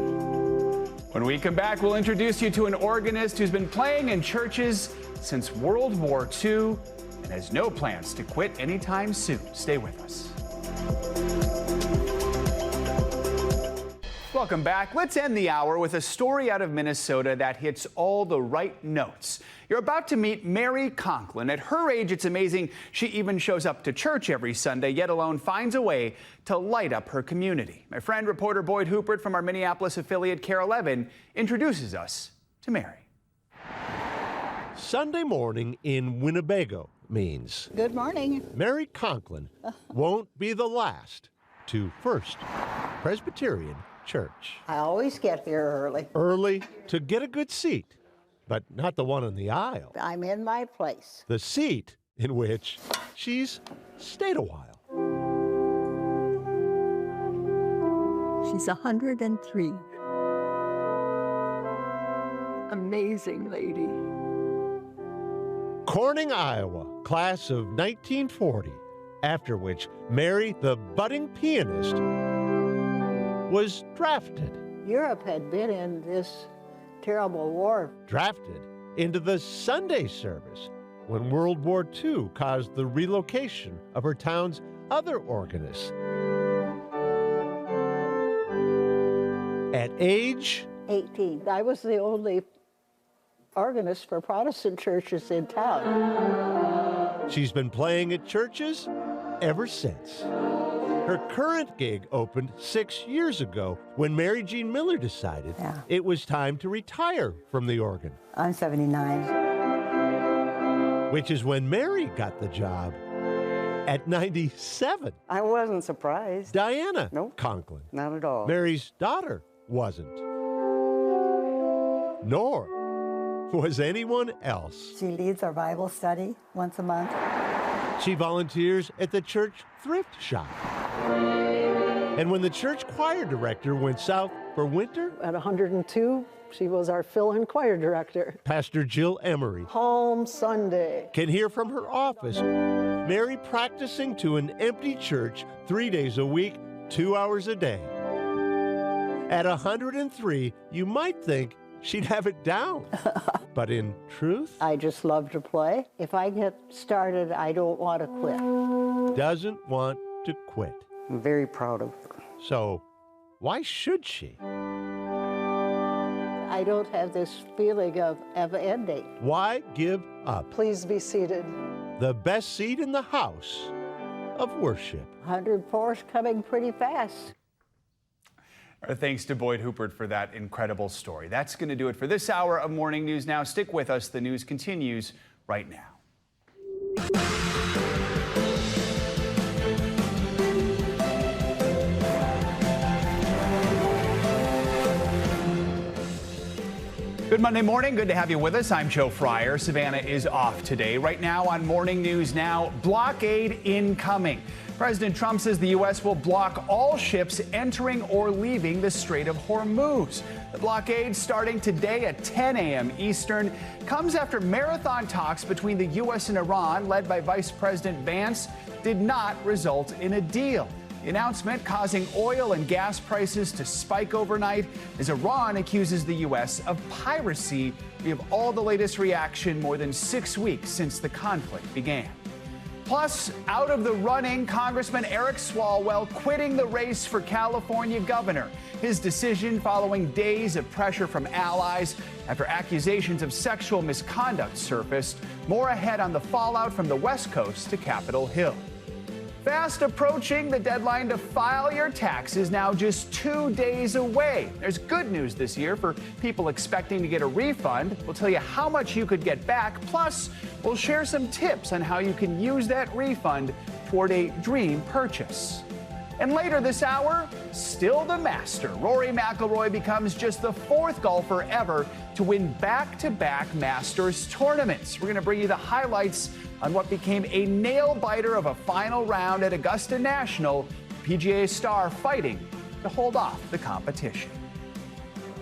When we come back, we'll introduce you to an organist who's been playing in churches since World War II and has no plans to quit anytime soon. Stay with us. Welcome back. Let's end the hour with a story out of Minnesota that hits all the right notes. You're about to meet Mary Conklin. At her age, it's amazing she even shows up to church every Sunday, yet alone finds a way to light up her community. My friend, reporter Boyd Hoopert from our Minneapolis affiliate KARE 11 introduces us to Mary. Sunday morning in Winnebago means good morning. Mary Conklin won't be the last to First Presbyterian Church. I always get here early. Early to get a good seat, but not the one in the aisle. I'm in my place. The seat in which she's stayed a while. She's 103. Amazing lady. Corning, Iowa, class of 1940, after which Mary, the budding pianist, was drafted. Europe had been in this terrible war. Drafted into the Sunday service when World War II caused the relocation of her town's other organists. At age 18. I was the only organist for Protestant churches in town. She's been playing at churches ever since. Her current gig opened 6 years ago when Mary Jean Miller decided it was time to retire from the organ. I'm 79. Which is when Mary got the job at 97. I wasn't surprised. Diana Conklin. Not at all. Mary's daughter wasn't. Nor was anyone else. She leads our Bible study once a month. She volunteers at the church thrift shop. And when the church choir director went south for winter, at 102, she was our fill-in choir director. Pastor Jill Emery Palm Sunday can hear from her office Mary practicing to an empty church 3 days a week, 2 hours a day. At 103, you might think she'd have it down. But in truth, I just love to play. If I get started, I don't want to quit. Doesn't want to quit. I'm very proud of her. So, why should she? I don't have this feeling of ending. Why give up? Please be seated. The best seat in the house of worship. 104's coming pretty fast. Thanks to Boyd Huppert for that incredible story. That's going to do it for this hour of Morning News Now. Stick with us. The news continues right now. Good Monday morning. Good to have you with us. I'm Joe Fryer. Savannah is off today. Right now on Morning News Now, blockade incoming. President Trump says the U.S. will block all ships entering or leaving the Strait of Hormuz. The blockade, starting today at 10 a.m. Eastern, comes after marathon talks between the U.S. and Iran, led by Vice President Vance, did not result in a deal. The announcement causing oil and gas prices to spike overnight as Iran accuses the U.S. of piracy. We have all the latest reaction more than 6 weeks since the conflict began. Plus, out of the running, Congressman Eric Swalwell quitting the race for California governor. His decision following days of pressure from allies after accusations of sexual misconduct surfaced. More ahead on the fallout from the West Coast to Capitol Hill. Fast approaching, the deadline to file your taxes now just 2 days away. There's good news this year for people expecting to get a refund. We'll tell you how much you could get back. Plus, we'll share some tips on how you can use that refund toward a dream purchase. And later this hour, still the master. Rory McIlroy becomes just the fourth golfer ever to win back-to-back Masters tournaments. We're going to bring you the highlights on what became a nail-biter of a final round at Augusta National. PGA star fighting to hold off the competition.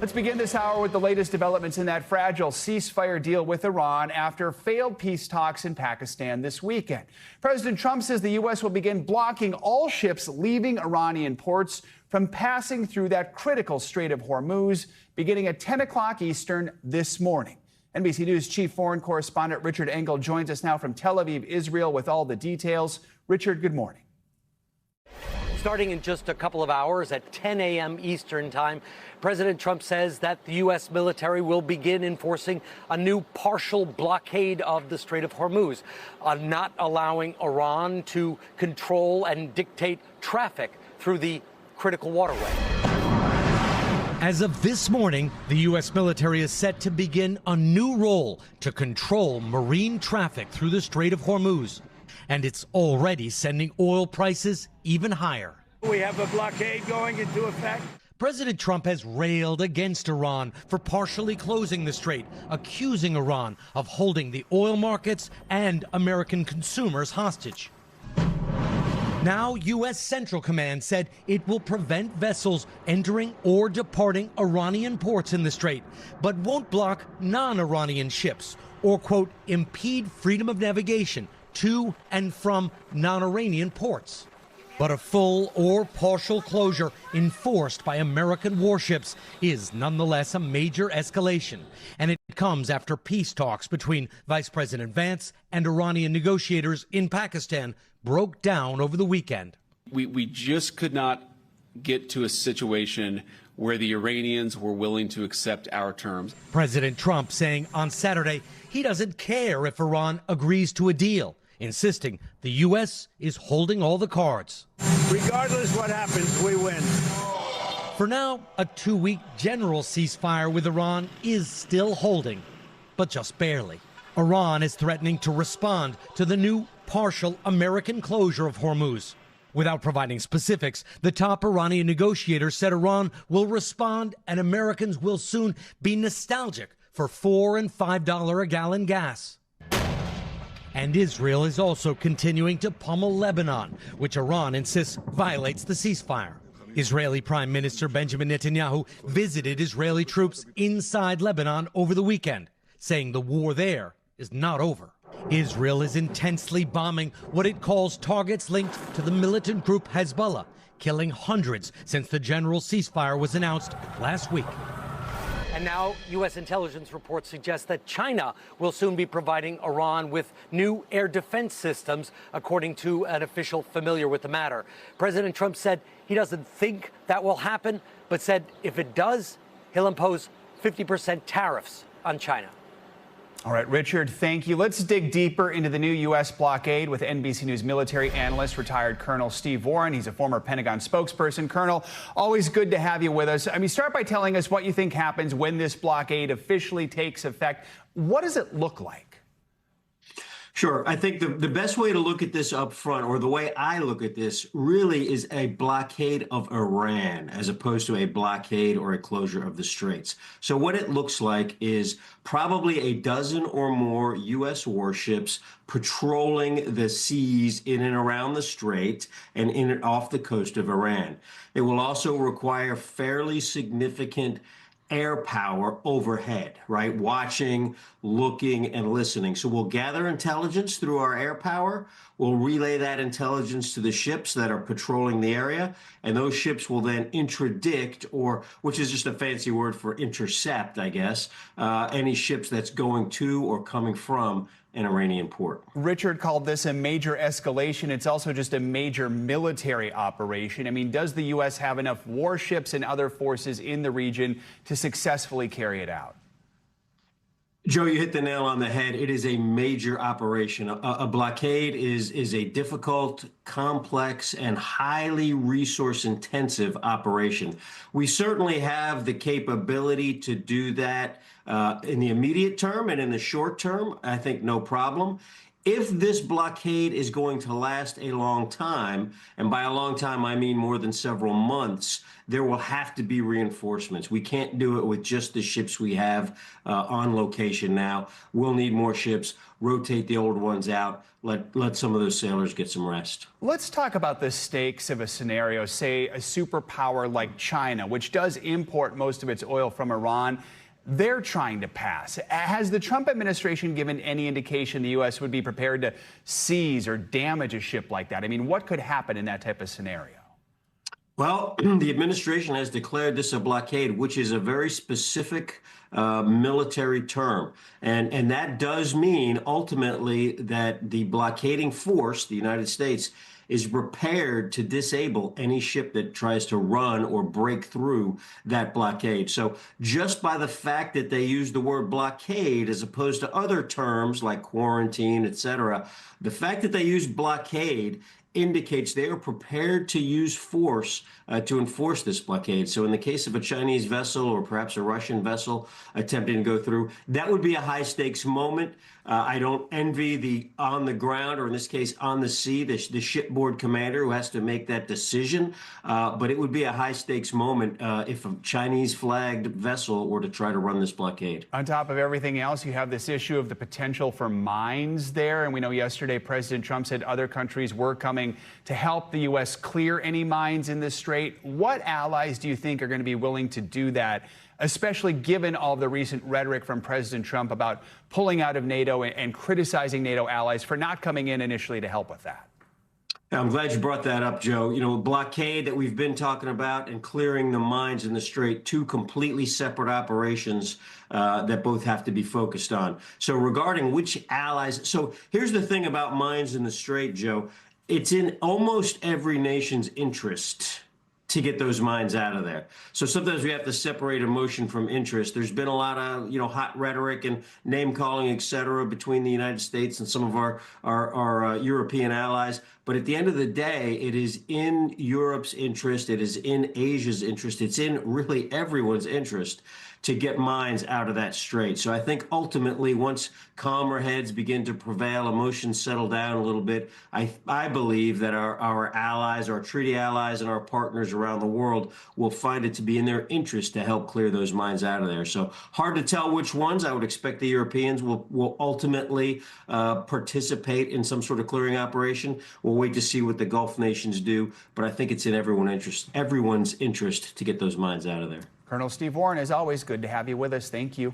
Let's begin this hour with the latest developments in that fragile ceasefire deal with Iran after failed peace talks in Pakistan this weekend. President Trump says the U.S. will begin blocking all ships leaving Iranian ports from passing through that critical Strait of Hormuz beginning at 10 o'clock Eastern this morning. NBC News chief foreign correspondent Richard Engel joins us now from Tel Aviv, Israel, with all the details. Richard, good morning. Starting in just a couple of hours at 10 a.m. Eastern time, President Trump says that the U.S. military will begin enforcing a new partial blockade of the Strait of Hormuz, not allowing Iran to control and dictate traffic through the critical waterway. As of this morning, the U.S. military is set to begin a new role to control marine traffic through the Strait of Hormuz. And it's already sending oil prices even higher. We have a blockade going into effect. President Trump has railed against Iran for partially closing the strait, accusing Iran of holding the oil markets and American consumers hostage. Now, U.S. Central Command said it will prevent vessels entering or departing Iranian ports in the strait, but won't block non-Iranian ships or, quote, impede freedom of navigation to and from non-Iranian ports. But a full or partial closure enforced by American warships is nonetheless a major escalation, and it comes after peace talks between Vice President Vance and Iranian negotiators in Pakistan broke down over the weekend. We just could not get to a situation where the Iranians were willing to accept our terms. President Trump saying on Saturday he doesn't care if Iran agrees to a deal, insisting the U.S. is holding all the cards. Regardless what happens, we win. For now, a 2-week general ceasefire with Iran is still holding, but just barely. Iran is threatening to respond to the new partial American closure of Hormuz. Without providing specifics, the top Iranian negotiator said Iran will respond and Americans will soon be nostalgic for $4 and $5 a gallon gas. And Israel is also continuing to pummel Lebanon, which Iran insists violates the ceasefire. Israeli Prime Minister Benjamin Netanyahu visited Israeli troops inside Lebanon over the weekend, saying the war there is not over. Israel is intensely bombing what it calls targets linked to the militant group Hezbollah, killing hundreds since the general ceasefire was announced last week. And now, U.S. intelligence reports suggest that China will soon be providing Iran with new air defense systems, according to an official familiar with the matter. President Trump said he doesn't think that will happen, but said if it does, he'll impose 50% tariffs on China. All right, Richard, thank you. Let's dig deeper into the new U.S. blockade with NBC News military analyst, retired Colonel Steve Warren. He's a former Pentagon spokesperson. Colonel, always good to have you with us. I mean, start by telling us what you think happens when this blockade officially takes effect. What does it look like? Sure. I think the best way to look at this up front, or the way I look at this, really is a blockade of Iran as opposed to a blockade or a closure of the straits. So what it looks like is probably a dozen or more U.S. warships patrolling the seas in and around the strait and in and off the coast of Iran. It will also require fairly significant air power overhead, right? Watching, looking, and listening. So we'll gather intelligence through our air power. We'll relay that intelligence to the ships that are patrolling the area, and those ships will then interdict, or which is just a fancy word for intercept, I guess, any ships that's going to or coming from an Iranian port. Richard called this a major escalation. It's also just a major military operation. I mean, does the U.S. have enough warships and other forces in the region to successfully carry it out? Joe, you hit the nail on the head. It is a major operation. A blockade is a difficult, complex, and highly resource-intensive operation. We certainly have the capability to do that in the immediate term, and in the short term, I think no problem. If this blockade is going to last a long time, and by a long time I mean more than several months, there will have to be reinforcements. We can't do it with just the ships we have on location now. We'll need more ships, rotate the old ones out, let some of those sailors get some rest. Let's talk about the stakes of a scenario, say a superpower like China, which does import most of its oil from Iran. They're trying to pass. Has the Trump administration given any indication the U.S. would be prepared to seize or damage a ship like that? I mean, what could happen in that type of scenario? Well, the administration has declared this a blockade, which is a very specific military term. And that does mean ultimately that the blockading force, the United States, is prepared to disable any ship that tries to run or break through that blockade. So just by the fact that they use the word blockade as opposed to other terms like quarantine, etc., the fact that they use blockade indicates they are prepared to use force to enforce this blockade. So in the case of a Chinese vessel or perhaps a Russian vessel attempting to go through, that would be a high stakes moment. I don't envy the on the ground, or in this case on the sea, the shipboard commander who has to make that decision. But it would be a high stakes moment if a Chinese flagged vessel were to try to run this blockade. On top of everything else, you have this issue of the potential for mines there. And we know yesterday President Trump said other countries were coming to help the U.S. clear any mines in this strait. What allies do you think are going to be willing to do that, especially given all the recent rhetoric from President Trump about pulling out of NATO and criticizing NATO allies for not coming in initially to help with that? I'm glad you brought that up, Joe. You know, blockade that we've been talking about and clearing the mines in the strait, two completely separate operations that both have to be focused on. So regarding which allies, so here's the thing about mines in the strait, Joe. It's in almost every nation's interest to get those mines out of there. So sometimes we have to separate emotion from interest. There's been a lot of, hot rhetoric and name calling, et cetera, between the United States and some of our European allies. But at the end of the day, it is in Europe's interest. It is in Asia's interest. It's in really everyone's interest to get mines out of that strait. So I think ultimately, once calmer heads begin to prevail, emotions settle down a little bit, I believe that our allies, our treaty allies, and our partners around the world will find it to be in their interest to help clear those mines out of there. So hard to tell which ones. I would expect the Europeans will ultimately participate in some sort of clearing operation. We'll wait to see what the Gulf nations do, but I think it's in everyone's interest to get those mines out of there. Colonel Steve Warren, as always, good to have you with us. Thank you.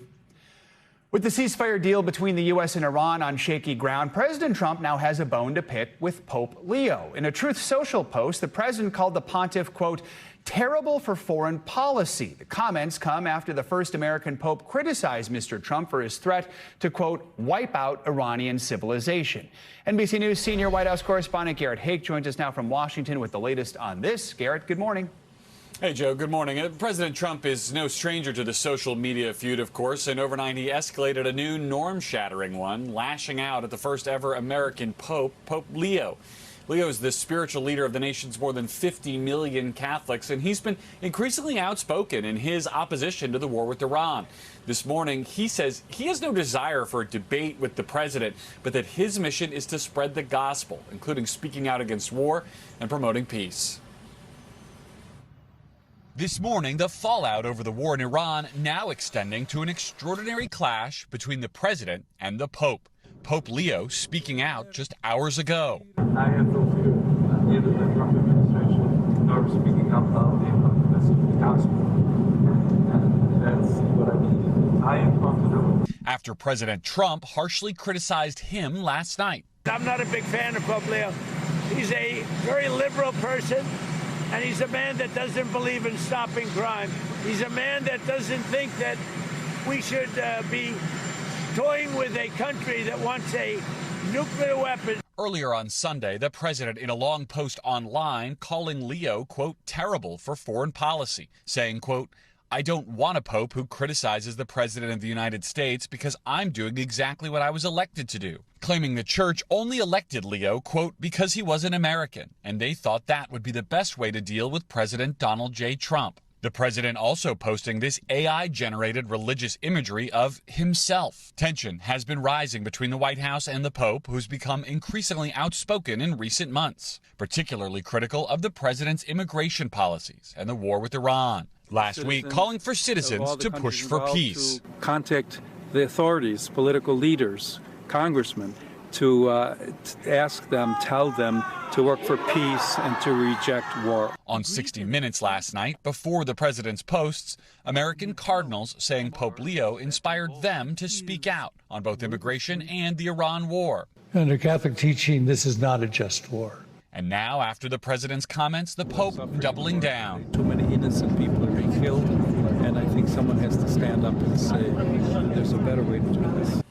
With the ceasefire deal between the U.S. and Iran on shaky ground, President Trump now has a bone to pick with Pope Leo. In a Truth Social post, the president called the pontiff, quote, terrible for foreign policy. The comments come after the first American pope criticized Mr. Trump for his threat to, quote, wipe out Iranian civilization. NBC News senior White House correspondent Garrett Haake joins us now from Washington with the latest on this. Garrett, good morning. Hey, Joe, good morning. President Trump is no stranger to the social media feud, of course, and overnight he escalated a new norm-shattering one, lashing out at the first ever American Pope, Pope Leo. Leo is the spiritual leader of the nation's more than 50 million Catholics, and he's been increasingly outspoken in his opposition to the war with Iran. This morning, he says he has no desire for a debate with the president, but that his mission is to spread the gospel, including speaking out against war and promoting peace. This morning, the fallout over the war in Iran now extending to an extraordinary clash between the president and the Pope. Pope Leo speaking out just hours ago. I have no fear, neither the Trump administration nor speaking out loudly about the message of the gospel. And that's what I believe I am confident with. After President Trump harshly criticized him last night. I'm not a big fan of Pope Leo. He's a very liberal person. And he's a man that doesn't believe in stopping crime. He's a man that doesn't think that we should be toying with a country that wants a nuclear weapon. Earlier on Sunday, the president, in a long post online, calling Leo, quote, terrible for foreign policy, saying, quote, I don't want a pope who criticizes the president of the United States because I'm doing exactly what I was elected to do. Claiming the church only elected Leo, quote, because he was an American, and they thought that would be the best way to deal with President Donald J. Trump. The president also posting this AI-generated religious imagery of himself. Tension has been rising between the White House and the Pope, who's become increasingly outspoken in recent months, particularly critical of the president's immigration policies and the war with Iran. Last week, calling for citizens to push for peace. To contact the authorities, political leaders, congressmen, to ask them, tell them to work for peace and to reject war. On 60 Minutes last night, before the president's posts, American cardinals saying Pope Leo inspired them to speak out on both immigration and the Iran war. Under Catholic teaching, this is not a just war. And now, after the president's comments, the Pope doubling down. Too many innocent people are being killed, and I think someone has to stand up and say there's a better way to do this.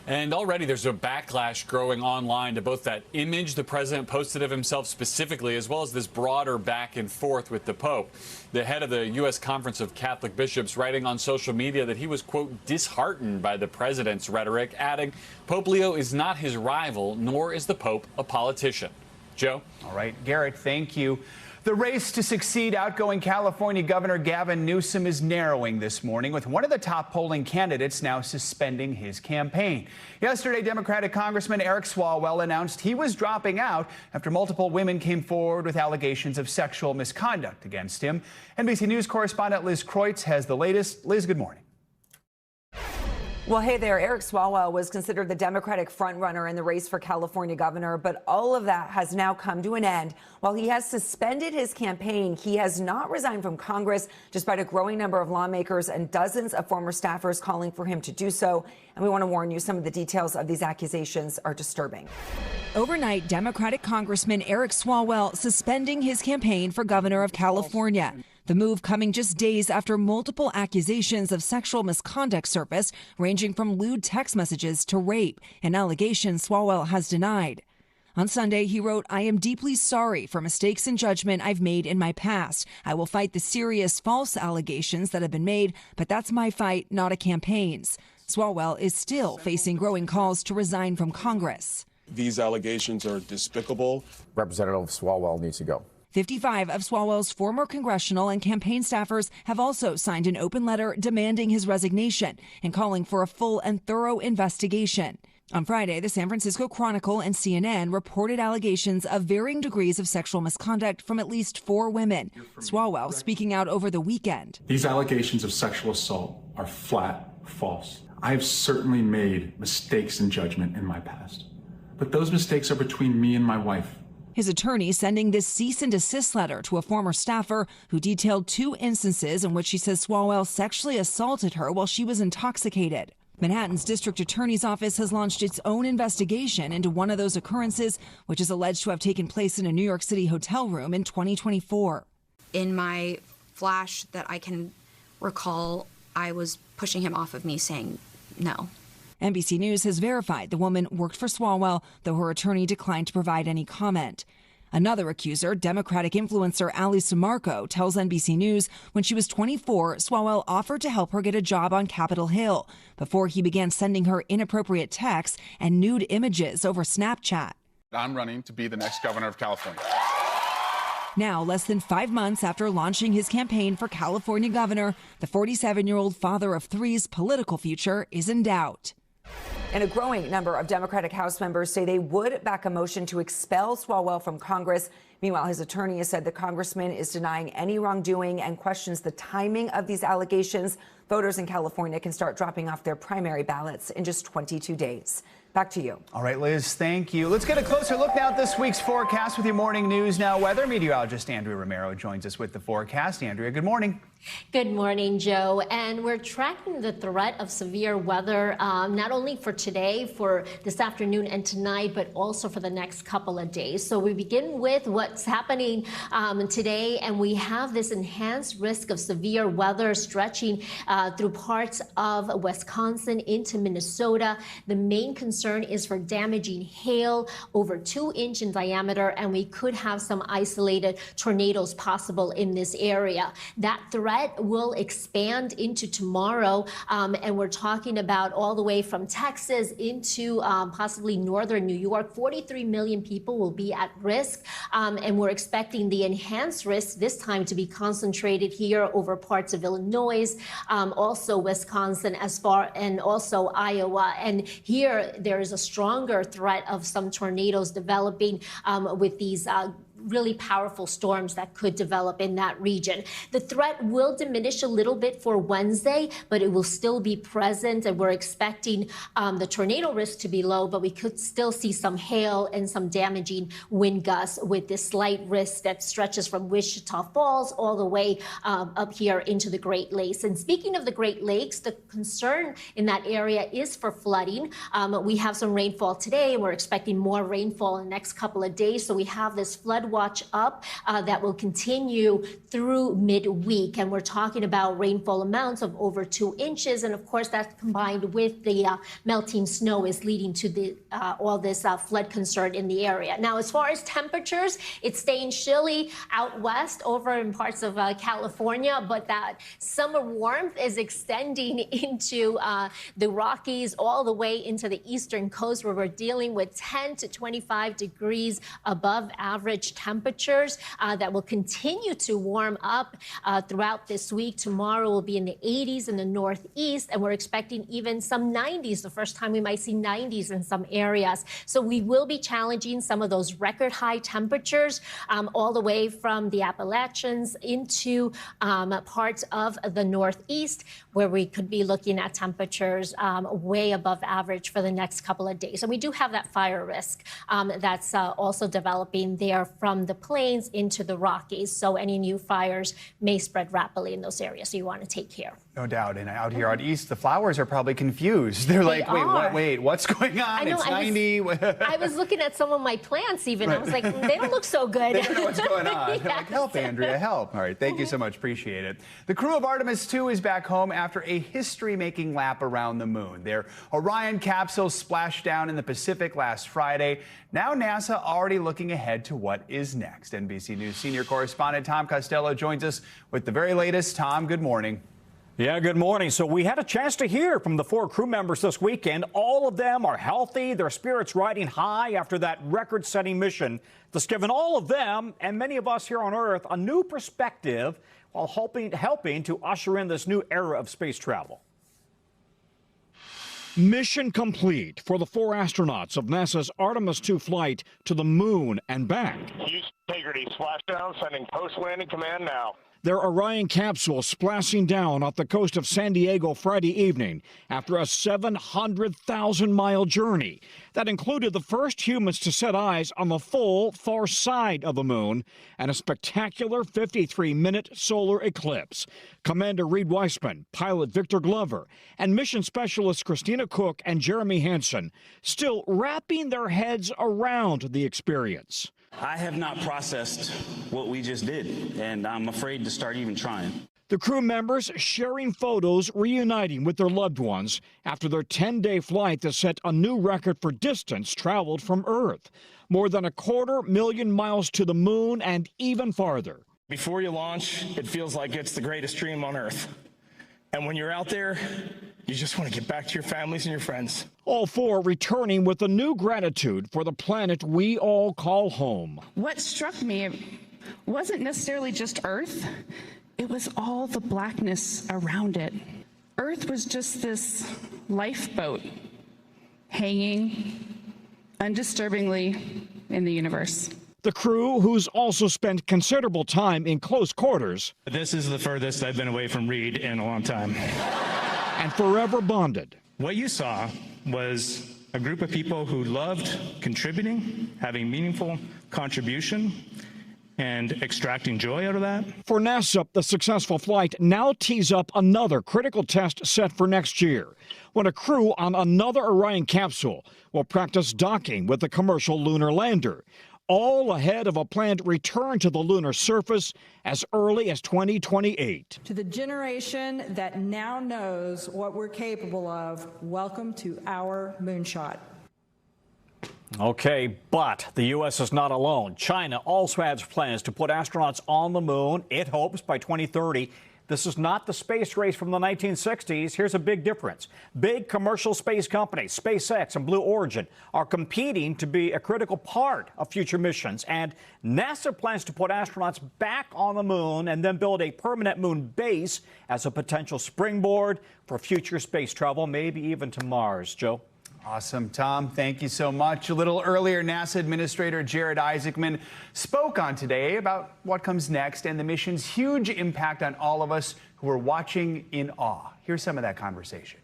And already there's a backlash growing online to both that image the president posted of himself specifically, as well as this broader back and forth with the Pope. The head of the U.S. Conference of Catholic Bishops writing on social media that he was, quote, disheartened by the president's rhetoric, adding, Pope Leo is not his rival, nor is the Pope a politician. Joe? All right, Garrett, thank you. The race to succeed outgoing California Governor Gavin Newsom is narrowing this morning, with one of the top polling candidates now suspending his campaign. Yesterday, Democratic Congressman Eric Swalwell announced he was dropping out after multiple women came forward with allegations of sexual misconduct against him. NBC News correspondent Liz Kreutz has the latest. Liz, good morning. Well, hey there. Eric Swalwell was considered the Democratic frontrunner in the race for California governor, but all of that has now come to an end. While he has suspended his campaign, he has not resigned from Congress, despite a growing number of lawmakers and dozens of former staffers calling for him to do so. And we want to warn you, some of the details of these accusations are disturbing. Overnight, Democratic Congressman Eric Swalwell suspending his campaign for governor of California. The move coming just days after multiple accusations of sexual misconduct surfaced, ranging from lewd text messages to rape, an allegation Swalwell has denied. On Sunday, he wrote, "I am deeply sorry for mistakes in judgment I've made in my past. I will fight the serious false allegations that have been made, but that's my fight, not a campaign's." Swalwell is still facing growing calls to resign from Congress. These allegations are despicable. Representative Swalwell needs to go. 55 of Swalwell's former congressional and campaign staffers have also signed an open letter demanding his resignation and calling for a full and thorough investigation. On Friday, the San Francisco Chronicle and CNN reported allegations of varying degrees of sexual misconduct from at least 4 women. Swalwell speaking out over the weekend. These allegations of sexual assault are flat false. I have certainly made mistakes in judgment in my past, but those mistakes are between me and my wife. His attorney sending this cease and desist letter to a former staffer who detailed 2 instances in which she says Swalwell sexually assaulted her while she was intoxicated. Manhattan's district attorney's office has launched its own investigation into one of those occurrences, which is alleged to have taken place in a New York City hotel room in 2024. In my flash that I can recall, I was pushing him off of me saying no. NBC News has verified the woman worked for Swalwell, though her attorney declined to provide any comment. Another accuser, Democratic influencer Ali Samarco, tells NBC News when she was 24, Swalwell offered to help her get a job on Capitol Hill before he began sending her inappropriate texts and nude images over Snapchat. I'm running to be the next governor of California. Now, less than 5 months after launching his campaign for California governor, the 47-year-old father of 3's political future is in doubt. And a growing number of Democratic House members say they would back a motion to expel Swalwell from Congress. Meanwhile, his attorney has said the congressman is denying any wrongdoing and questions the timing of these allegations. Voters in California can start dropping off their primary ballots in just 22 days. Back to you. All right, Liz, thank you. Let's get a closer look now at this week's forecast with your morning news now. Weather meteorologist Andrea Romero joins us with the forecast. Andrea, good morning. Good morning, Joe. And we're tracking the threat of severe weather, not only for today, for this afternoon and tonight, but also for the next couple of days. So we begin with what's happening today, and we have this enhanced risk of severe weather stretching through parts of Wisconsin into Minnesota. The main concern is for damaging hail over 2 inches in diameter, and we could have some isolated tornadoes possible in this area. That threat will expand into tomorrow, and we're talking about all the way from Texas into possibly northern New York. 43 million people will be at risk, and we're expecting the enhanced risk this time to be concentrated here over parts of Illinois, also Wisconsin, and also Iowa. And here there is a stronger threat of some tornadoes developing with these really powerful storms that could develop in that region. The threat will diminish a little bit for Wednesday, but it will still be present, and we're expecting the tornado risk to be low, but we could still see some hail and some damaging wind gusts with this slight risk that stretches from Wichita Falls all the way up here into the Great Lakes. And speaking of the Great Lakes, the concern in that area is for flooding. We have some rainfall today, and we're expecting more rainfall in the next couple of days. So we have this flood watch up that will continue through midweek, and we're talking about rainfall amounts of over 2 inches, and of course that combined with the melting snow is leading to the all this flood concern in the area. Now, as far as temperatures, it's staying chilly out west over in parts of California, but that summer warmth is extending into the Rockies all the way into the eastern coast, where we're dealing with 10 to 25 degrees above average temperatures that will continue to warm up throughout this week. Tomorrow will be in the 80s in the northeast, and we're expecting even some 90s, the first time we might see 90s in some areas. So we will be challenging some of those record high temperatures all the way from the Appalachians into parts of the northeast, where we could be looking at temperatures way above average for the next couple of days. And we do have that fire risk that's also developing there from the plains into the Rockies. So any new fires may spread rapidly in those areas. So you want to take care. No doubt. And out here out east, the flowers are probably confused. They're like, wait, what's going on? I know, It's 90. I was looking at some of my plants even. Right. I was like, they don't look so good. They don't know what's going on. Yes. They're like, help, Andrea, help. All right. Thank you so much. Appreciate it. The crew of Artemis II is back home after after a history-making lap around the moon. Their Orion capsule splashed down in the Pacific last Friday. Now NASA already looking ahead to what is next. NBC News senior correspondent Tom Costello joins us with the very latest. Tom, good morning. Yeah, good morning. So we had a chance to hear from the 4 crew members this weekend. All of them are healthy, their spirits riding high after that record-setting mission that's given all of them and many of us here on Earth a new perspective while helping to usher in this new era of space travel. Mission complete for the 4 astronauts of NASA's Artemis II flight to the moon and back. Use integrity, splashdown, sending post-landing command now. Their Orion capsule splashing down off the coast of San Diego Friday evening after a 700,000-mile journey that included the first humans to set eyes on the full far side of the moon and a spectacular 53-minute solar eclipse. Commander Reed Weissman, pilot Victor Glover, and mission specialists Christina Cook and Jeremy Hansen still wrapping their heads around the experience. I have not processed what we just did, and I'm afraid to start even trying. The crew members sharing photos reuniting with their loved ones after their 10-day flight that set a new record for distance traveled from Earth. More than 250,000 miles to the moon and even farther. Before you launch, it feels like it's the greatest dream on Earth. And when you're out there, you just want to get back to your families and your friends. All 4 returning with a new gratitude for the planet we all call home. What struck me wasn't necessarily just Earth, it was all the blackness around it. Earth was just this lifeboat hanging undisturbingly in the universe. The crew, who's also spent considerable time in close quarters. This is the furthest I've been away from Reed in a long time. And forever bonded. What you saw was a group of people who loved contributing, having meaningful contribution, and extracting joy out of that. For NASA, the successful flight now tees up another critical test set for next year, when a crew on another Orion capsule will practice docking with a commercial lunar lander, all ahead of a planned return to the lunar surface as early as 2028. To the generation that now knows what we're capable of, welcome to our moonshot. Okay, but the U.S. is not alone. China also has plans to put astronauts on the moon, it hopes, by 2030. This is not the space race from the 1960s. Here's a big difference. Big commercial space companies, SpaceX and Blue Origin, are competing to be a critical part of future missions. And NASA plans to put astronauts back on the moon and then build a permanent moon base as a potential springboard for future space travel, maybe even to Mars. Joe? Awesome, Tom. Thank you so much. A little earlier, NASA Administrator Jared Isaacman spoke on today about what comes next and the mission's huge impact on all of us who are watching in awe. Here's some of that conversation.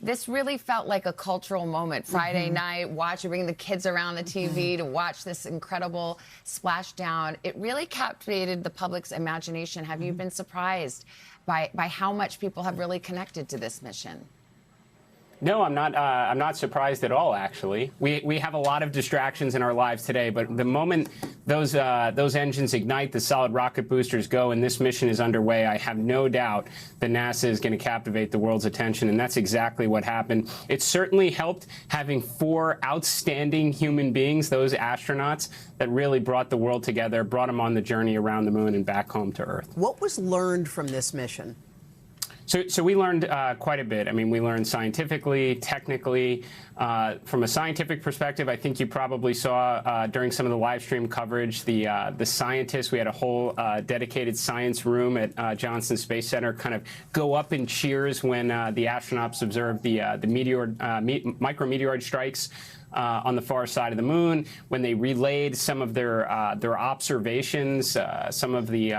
This really felt like a cultural moment. Friday night, bringing the kids around the TV to watch this incredible splashdown. It really captivated the public's imagination. Have you been surprised by how much people have really connected to this mission? No, I'm not surprised at all, actually. We have a lot of distractions in our lives today, but the moment those engines ignite, the solid rocket boosters go, and this mission is underway, I have no doubt that NASA is going to captivate the world's attention, and that's exactly what happened. It certainly helped having 4 outstanding human beings, those astronauts, that really brought the world together, brought them on the journey around the moon and back home to Earth. What was learned from this mission? So we learned quite a bit. I mean, we learned scientifically, technically. From a scientific perspective, I think you probably saw during some of the live stream coverage, the scientists, we had a whole dedicated science room at Johnson Space Center kind of go up in cheers when the astronauts observed the micrometeoroid strikes on the far side of the moon, when they relayed some of their observations, some of the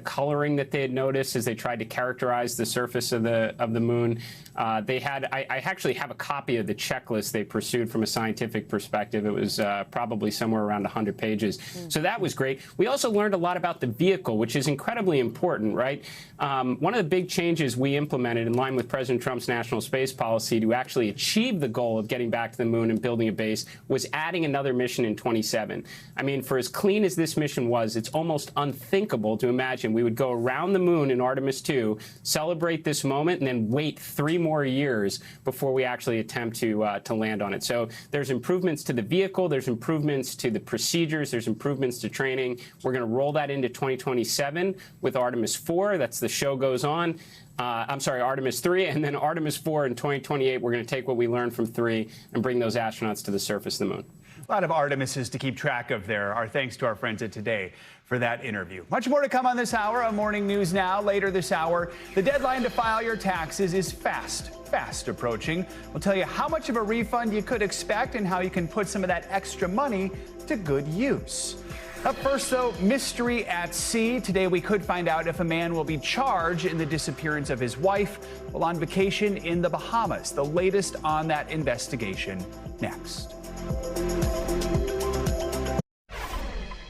coloring that they had noticed as they tried to characterize the surface of the moon. I actually have a copy of the checklist they pursued from a scientific perspective. It was probably somewhere around 100 pages. So that was great. We also learned a lot about the vehicle, which is incredibly important, right? One of the big changes we implemented in line with President Trump's national space policy to actually achieve the goal of getting back to the moon and building a base was adding another mission in 2027. I mean, for as clean as this mission was, it's almost unfair unthinkable to imagine we would go around the moon in Artemis II, celebrate this moment, and then wait 3 more years before we actually attempt to land on it. So there's improvements to the vehicle, there's improvements to the procedures, there's improvements to training. We're going to roll that into 2027 with Artemis IV. That's the show goes on. Artemis 3, and then Artemis 4 in 2028. We're going to take what we learned from 3 and bring those astronauts to the surface of the moon. A lot of Artemises to keep track of there. Our thanks to our friends at Today for that interview. Much more to come on this hour on Morning News Now. Later this hour, the deadline to file your taxes is fast approaching. We'll tell you how much of a refund you could expect and how you can put some of that extra money to good use. Up first, though, mystery at sea. Today, we could find out if a man will be charged in the disappearance of his wife while on vacation in the Bahamas. The latest on that investigation next.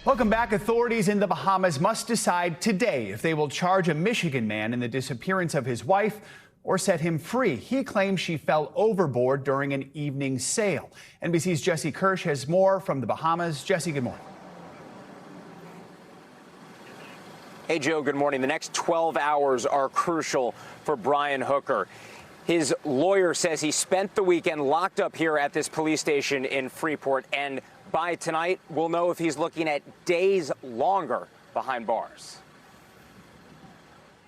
Welcome back. Authorities in the Bahamas must decide today if they will charge a Michigan man in the disappearance of his wife or set him free. He claims she fell overboard during an evening sail. NBC's Jesse Kirsch has more from the Bahamas. Jesse, good morning. Hey, Joe, good morning. The next 12 hours are crucial for Brian Hooker. His lawyer says he spent the weekend locked up here at this police station in Freeport, and by tonight, we'll know if he's looking at days longer behind bars.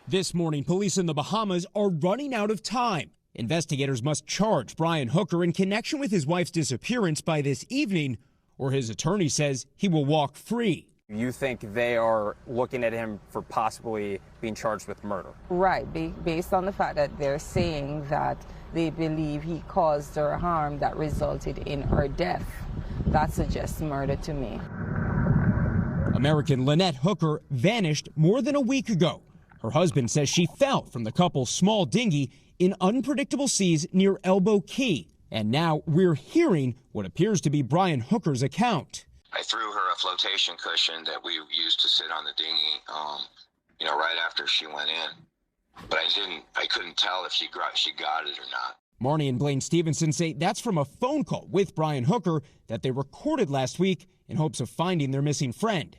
This morning, police in the Bahamas are running out of time. Investigators must charge Brian Hooker in connection with his wife's disappearance by this evening, or his attorney says he will walk free. You think they are looking at him for possibly being charged with murder? Right, based on the fact that they're saying that they believe he caused her harm that resulted in her death. That suggests murder to me. American Lynette Hooker vanished more than a week ago. Her husband says she fell from the couple's small dinghy in unpredictable seas near Elbow Key. And now we're hearing what appears to be Brian Hooker's account. I threw her a flotation cushion that we used to sit on the dinghy, right after she went in. But I couldn't tell if she got it or not. Marnie and Blaine Stevenson say that's from a phone call with Brian Hooker that they recorded last week in hopes of finding their missing friend.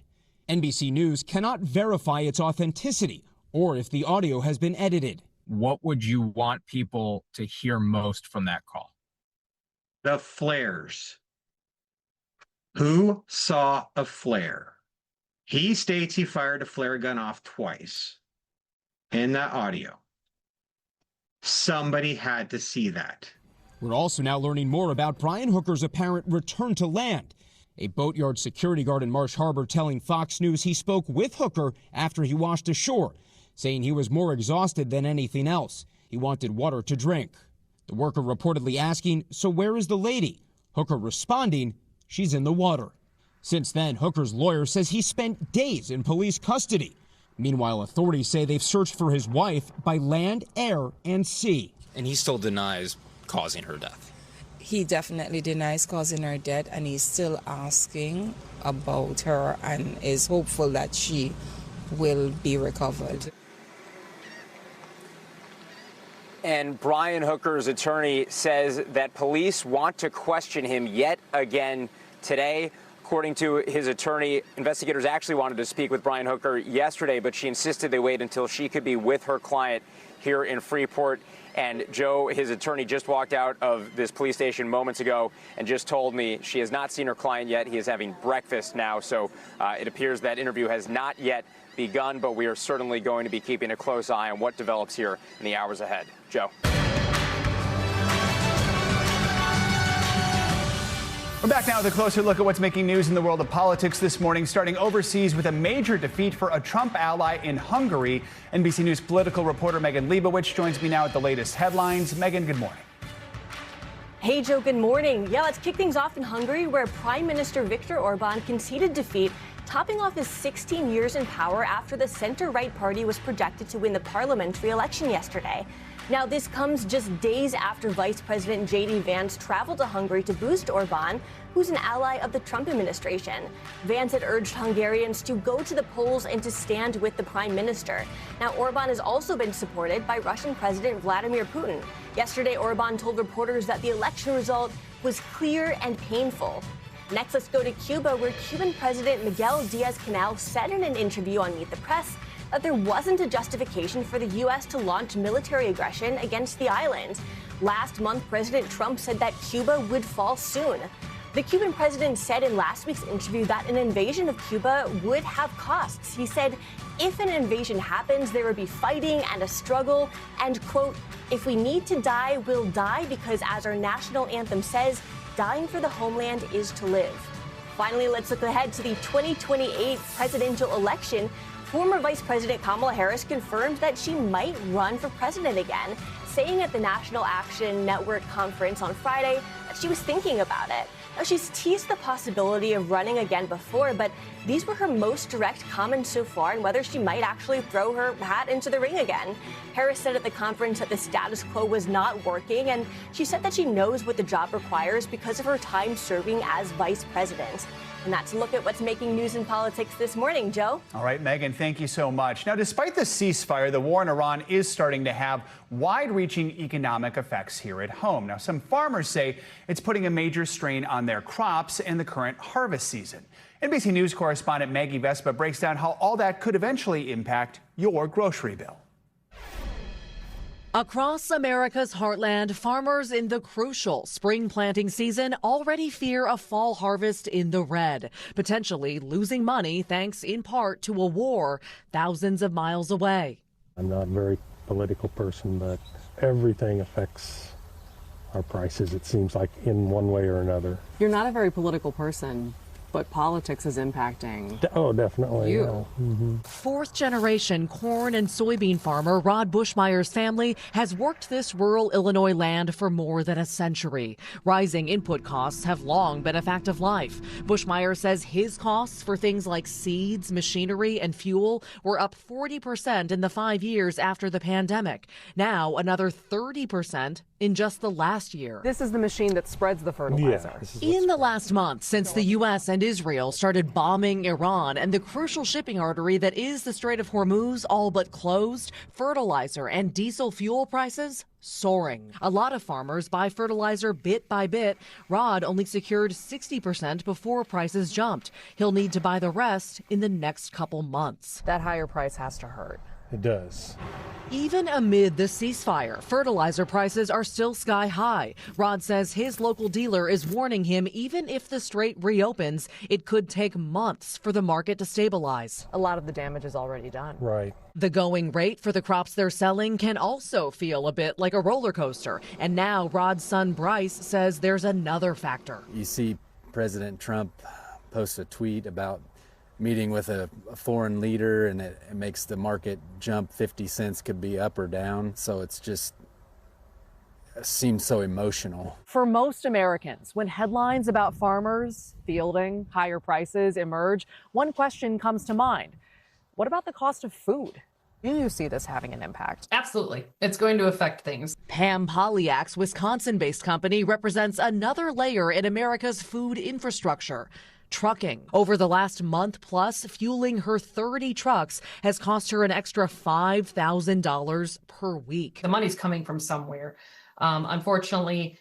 NBC News cannot verify its authenticity or if the audio has been edited. What would you want people to hear most from that call? The flares. Who saw a flare? He states he fired a flare gun off twice in that audio. Somebody had to see that. We're also now learning more about Brian Hooker's apparent return to land. A boatyard security guard in Marsh Harbor telling Fox News he spoke with Hooker after he washed ashore, saying he was more exhausted than anything else. He wanted water to drink. The worker reportedly asking, "So where is the lady?" Hooker responding, "She's in the water." Since then, Hooker's lawyer says he spent days in police custody. Meanwhile, authorities say they've searched for his wife by land, air, and sea. And he still denies causing her death. He definitely denies causing her death, and he's still asking about her and is hopeful that she will be recovered. And Brian Hooker's attorney says that police want to question him yet again today. According to his attorney, investigators actually wanted to speak with Brian Hooker yesterday, but she insisted they wait until she could be with her client here in Freeport. And Joe, his attorney, just walked out of this police station moments ago and just told me she has not seen her client yet. He is having breakfast now, so it appears that interview has not yet begun, but we are certainly going to be keeping a close eye on what develops here in the hours ahead. Joe. We're back now with a closer look at what's making news in the world of politics this morning, starting overseas with a major defeat for a Trump ally in Hungary. NBC News political reporter Megan Leibowitz joins me now with the latest headlines. Megan, good morning. Hey, Joe, good morning. Yeah, let's kick things off in Hungary, where Prime Minister Viktor Orban conceded defeat, topping off his 16 years in power after the center-right party was projected to win the parliamentary election yesterday. Now, this comes just days after Vice President J.D. Vance traveled to Hungary to boost Orban, who's an ally of the Trump administration. Vance had urged Hungarians to go to the polls and to stand with the prime minister. Now, Orban has also been supported by Russian President Vladimir Putin. Yesterday, Orban told reporters that the election result was clear and painful. Next, let's go to Cuba, where Cuban President Miguel Diaz-Canel said in an interview on Meet the Press that there wasn't a justification for the U.S. to launch military aggression against the island. Last month, President Trump said that Cuba would fall soon. The Cuban president said in last week's interview that an invasion of Cuba would have costs. He said, if an invasion happens, there would be fighting and a struggle, and, quote, if we need to die, we'll die because, as our national anthem says, dying for the homeland is to live. Finally, let's look ahead to the 2028 presidential election. Former Vice President Kamala Harris confirmed that she might run for president again, saying at the National Action Network conference on Friday that she was thinking about it. Now, she's teased the possibility of running again before, but these were her most direct comments so far on whether she might actually throw her hat into the ring again. Harris said at the conference that the status quo was not working, and she said that she knows what the job requires because of her time serving as vice president. And that's a look at what's making news in politics this morning. Joe? All right, Megan, thank you so much. Now, despite the ceasefire, the war in Iran is starting to have wide-reaching economic effects here at home. Now, some farmers say it's putting a major strain on their crops in the current harvest season. NBC News correspondent Maggie Vespa breaks down how all that could eventually impact your grocery bill. Across America's heartland, farmers in the crucial spring planting season already fear a fall harvest in the red, potentially losing money thanks in part to a war thousands of miles away. I'm not a very political person, but everything affects our prices, it seems like, in one way or another. You're not a very political person, but politics is impacting. Oh, definitely. You. Yeah. Mm-hmm. Fourth-generation corn and soybean farmer Rod Bushmeyer's family has worked this rural Illinois land for more than a century. Rising input costs have long been a fact of life. Bushmeyer says his costs for things like seeds, machinery, and fuel were up 40% in the 5 years after the pandemic. Now, another 30% in just the last year. This is the machine that spreads the fertilizer. Yeah, in the last month, since the U.S. and Israel started bombing Iran and the crucial shipping artery that is the Strait of Hormuz all but closed, fertilizer and diesel fuel prices soaring. A lot of farmers buy fertilizer bit by bit. Rod only secured 60% before prices jumped. He'll need to buy the rest in the next couple months. That higher price has to hurt. It does. Even amid the ceasefire, fertilizer prices are still sky high. Rod says his local dealer is warning him even if the strait reopens, it could take months for the market to stabilize. A lot of the damage is already done. Right. The going rate for the crops they're selling can also feel a bit like a roller coaster. And now Rod's son Bryce says there's another factor. You see President Trump post a tweet about meeting with a foreign leader, and it makes the market jump 50 cents, could be up or down. So it seems so emotional. For most Americans, when headlines about farmers fielding higher prices emerge, one question comes to mind. What about the cost of food? Do you see this having an impact? Absolutely. It's going to affect things. Pam Polyak's Wisconsin-based company represents another layer in America's food infrastructure. Trucking. Over the last month plus, fueling her 30 trucks has cost her an extra $5,000 per week. The money's coming from somewhere. Unfortunately,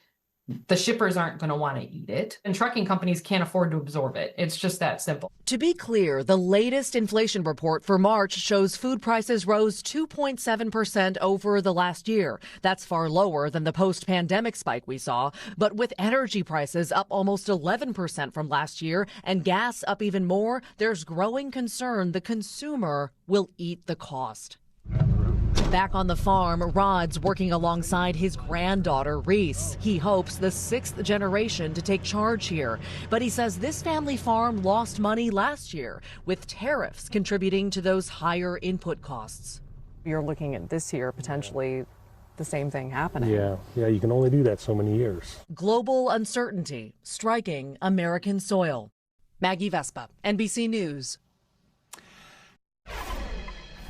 the shippers aren't going to want to eat it, and trucking companies can't afford to absorb it. It's just that simple. To be clear, the latest inflation report for March shows food prices rose 2.7% over the last year. That's far lower than the post-pandemic spike we saw. But with energy prices up almost 11% from last year and gas up even more, there's growing concern the consumer will eat the cost. Back on the farm, Rod's working alongside his granddaughter, Reese. He hopes the sixth generation to take charge here. But he says this family farm lost money last year, with tariffs contributing to those higher input costs. You're looking at this year, potentially the same thing happening. Yeah, you can only do that so many years. Global uncertainty striking American soil. Maggie Vespa, NBC News.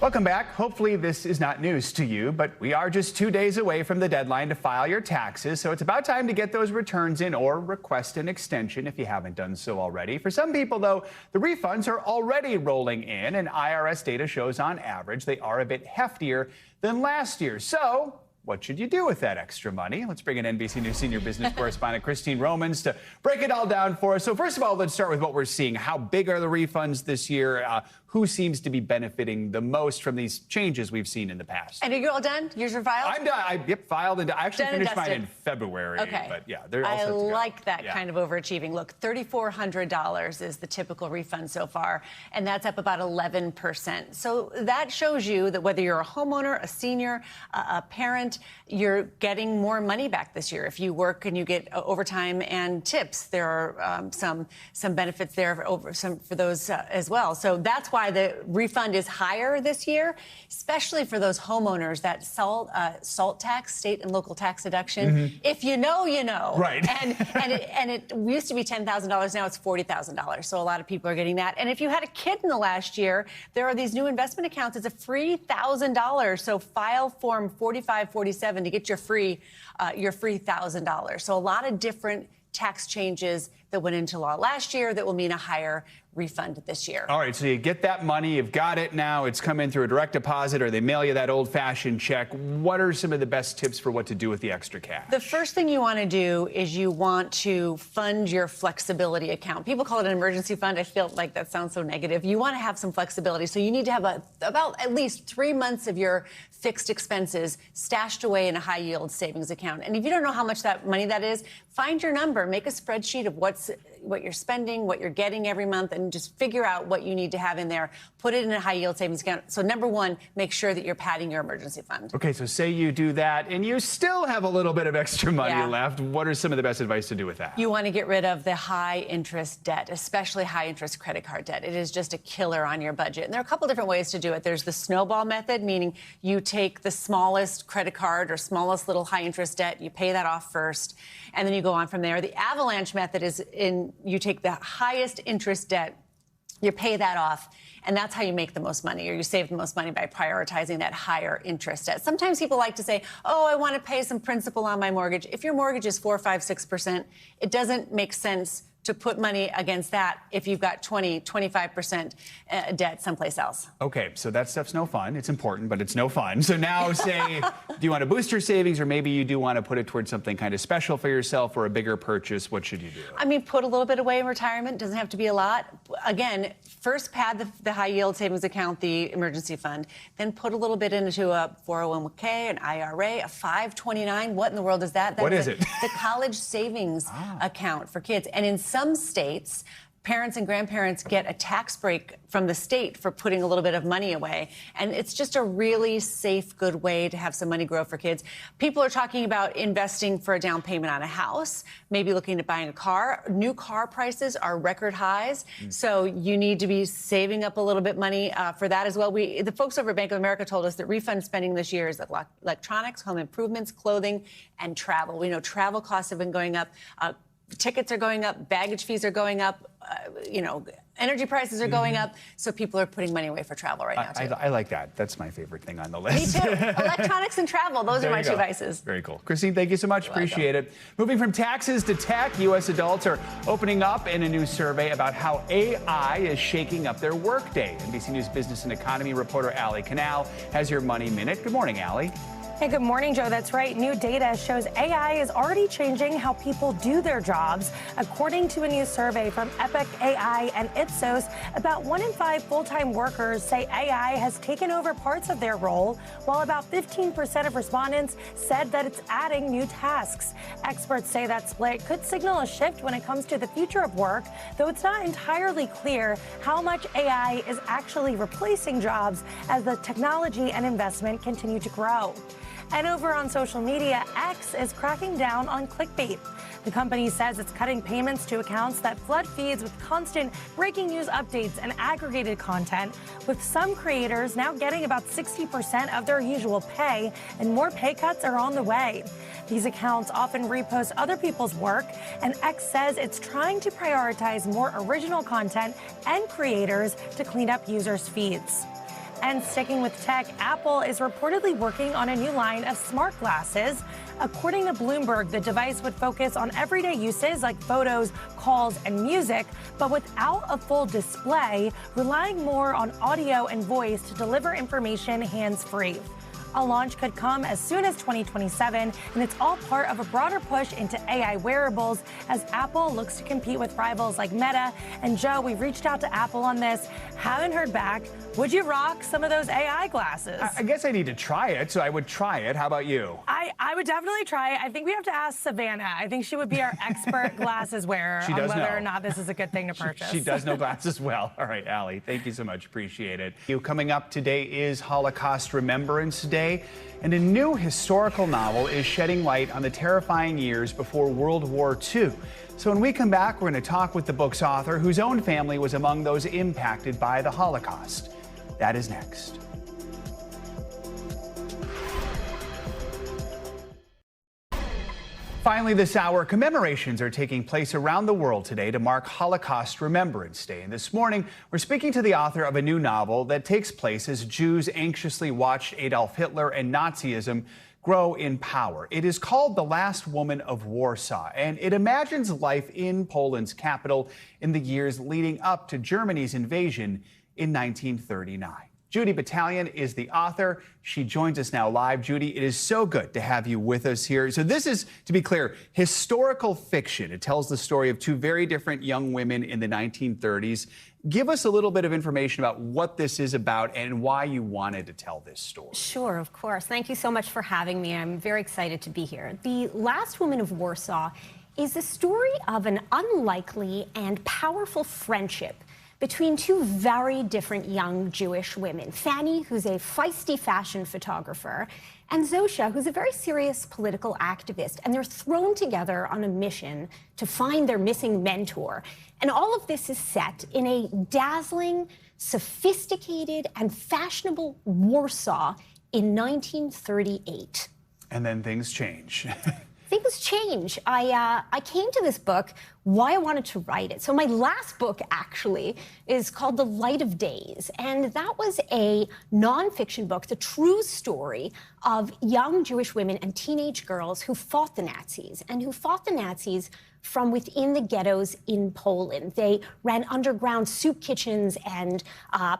Welcome back. Hopefully this is not news to you, but we are just 2 days away from the deadline to file your taxes, so it's about time to get those returns in or request an extension if you haven't done so already. For some people, though, the refunds are already rolling in, and IRS data shows on average they are a bit heftier than last year. So what should you do with that extra money? Let's bring in NBC News senior business correspondent Christine Romans to break it all down for us. So first of all, let's start with what we're seeing. How big are the refunds this year? Who seems to be benefiting the most from these changes we've seen in the past? And are you all done? Yours are filed? I'm done. I filed, and I actually Done finished and mine dusted. in February. Okay. But yeah, they're all I set to go. like that Yeah. kind of overachieving. Look, $3,400 is the typical refund so far, and that's up about 11%. So that shows you that whether you're a homeowner, a senior, a parent, you're getting more money back this year. If you work and you get overtime and tips, there are some benefits there for those as well. So that's why the refund is higher this year, especially for those homeowners. That salt tax, state and local tax deduction. If you know, you know. Right. And it used to be $10,000. Now it's $40,000. So a lot of people are getting that. And if you had a kid in the last year, there are these new investment accounts. It's a free $1,000. So file form 4547 to get your free $1,000. So a lot of different tax changes that went into law last year that will mean a higher refund this year. All right, so you get that money, you've got it now, it's come in through a direct deposit, or they mail you that old-fashioned check. What are some of the best tips for what to do with the extra cash? The first thing you want to do is you want to fund your flexibility account. People call it an emergency fund. I feel like that sounds so negative. You want to have some flexibility, so you need to have about at least 3 months of your fixed expenses stashed away in a high-yield savings account. And if you don't know how much money that is, find your number, make a spreadsheet of what you're spending, what you're getting every month, and just figure out what you need to have in there. Put it in a high-yield savings account. So number one, make sure that you're padding your emergency fund. Okay, so say you do that, and you still have a little bit of extra money left. What are some of the best advice to do with that? You want to get rid of the high-interest debt, especially high-interest credit card debt. It is just a killer on your budget. And there are a couple different ways to do it. There's the snowball method, meaning you take the smallest credit card or smallest little high-interest debt, you pay that off first, and then you go on from there. The avalanche method is you take the highest interest debt, you pay that off, and that's how you make the most money, or you save the most money by prioritizing that higher interest debt. Sometimes people like to say, oh, I want to pay some principal on my mortgage. If your mortgage is 4%, 5%, 6%, it doesn't make sense to put money against that if you've got 20, 25% debt someplace else. Okay, so that stuff's no fun. It's important, but it's no fun. So now say, do you want to boost your savings, or maybe you do want to put it towards something kind of special for yourself or a bigger purchase? What should you do? I mean, put a little bit away in retirement. Doesn't have to be a lot. Again, first pad the high yield savings account, the emergency fund, then put a little bit into a 401k, an IRA, a 529. What in the world is that? What is it? The college savings account for kids. And in some states, parents and grandparents get a tax break from the state for putting a little bit of money away. And it's just a really safe, good way to have some money grow for kids. People are talking about investing for a down payment on a house, maybe looking at buying a car. New car prices are record highs, so you need to be saving up a little bit money for that as well. The folks over at Bank of America told us that refund spending this year is electronics, home improvements, clothing, and travel. We know travel costs have been going up. Tickets are going up, baggage fees are going up, energy prices are going up, so people are putting money away for travel right now, too. I like that. That's my favorite thing on the list. Me too. Electronics and travel, those are my two vices. Very cool. Christine, thank you so much. Appreciate it. Moving from taxes to tech, U.S. adults are opening up in a new survey about how AI is shaking up their workday. NBC News business and economy reporter Allie Canal has your Money Minute. Good morning, Allie. Hey, good morning, Joe. That's right. New data shows AI is already changing how people do their jobs. According to a new survey from Epic AI and Ipsos, about 1 in 5 full-time workers say AI has taken over parts of their role, while about 15% of respondents said that it's adding new tasks. Experts say that split could signal a shift when it comes to the future of work, though it's not entirely clear how much AI is actually replacing jobs as the technology and investment continue to grow. And over on social media, X is cracking down on clickbait. The company says it's cutting payments to accounts that flood feeds with constant breaking news updates and aggregated content, with some creators now getting about 60% of their usual pay, and more pay cuts are on the way. These accounts often repost other people's work, and X says it's trying to prioritize more original content and creators to clean up users' feeds. And sticking with tech, Apple is reportedly working on a new line of smart glasses. According to Bloomberg, the device would focus on everyday uses like photos, calls, and music, but without a full display, relying more on audio and voice to deliver information hands-free. A launch could come as soon as 2027, and it's all part of a broader push into AI wearables as Apple looks to compete with rivals like Meta. And Joe, we've reached out to Apple on this, haven't heard back. Would you rock some of those AI glasses? I guess I need to try it, so I would try it. How about you? I would definitely try it. I think we have to ask Savannah. I think she would be our expert glasses wearer on whether or not this is a good thing to purchase. She does know glasses well. All right, Allie, thank you so much. Appreciate it. Coming up today is Holocaust Remembrance Day, and a new historical novel is shedding light on the terrifying years before World War II. So when we come back, we're going to talk with the book's author, whose own family was among those impacted by the Holocaust. That is next. Finally this hour, commemorations are taking place around the world today to mark Holocaust Remembrance Day. And this morning, we're speaking to the author of a new novel that takes place as Jews anxiously watched Adolf Hitler and Nazism grow in power. It is called The Last Woman of Warsaw, and it imagines life in Poland's capital in the years leading up to Germany's invasion in 1939. Judy Battalion is the author. She joins us now live. Judy, it is so good to have you with us here. So this is, to be clear, historical fiction. It tells the story of two very different young women in the 1930s. Give us a little bit of information about what this is about and why you wanted to tell this story. Sure, of course. Thank you so much for having me. I'm very excited to be here. The Last Woman of Warsaw is the story of an unlikely and powerful friendship between two very different young Jewish women, Fanny, who's a feisty fashion photographer, and Zosha, who's a very serious political activist. And they're thrown together on a mission to find their missing mentor. And all of this is set in a dazzling, sophisticated, and fashionable Warsaw in 1938. And then things change. Things change. I came to this book why I wanted to write it. So my last book actually is called The Light of Days, and that was a nonfiction book, the true story of young Jewish women and teenage girls who fought the Nazis from within the ghettos in Poland. They ran underground soup kitchens and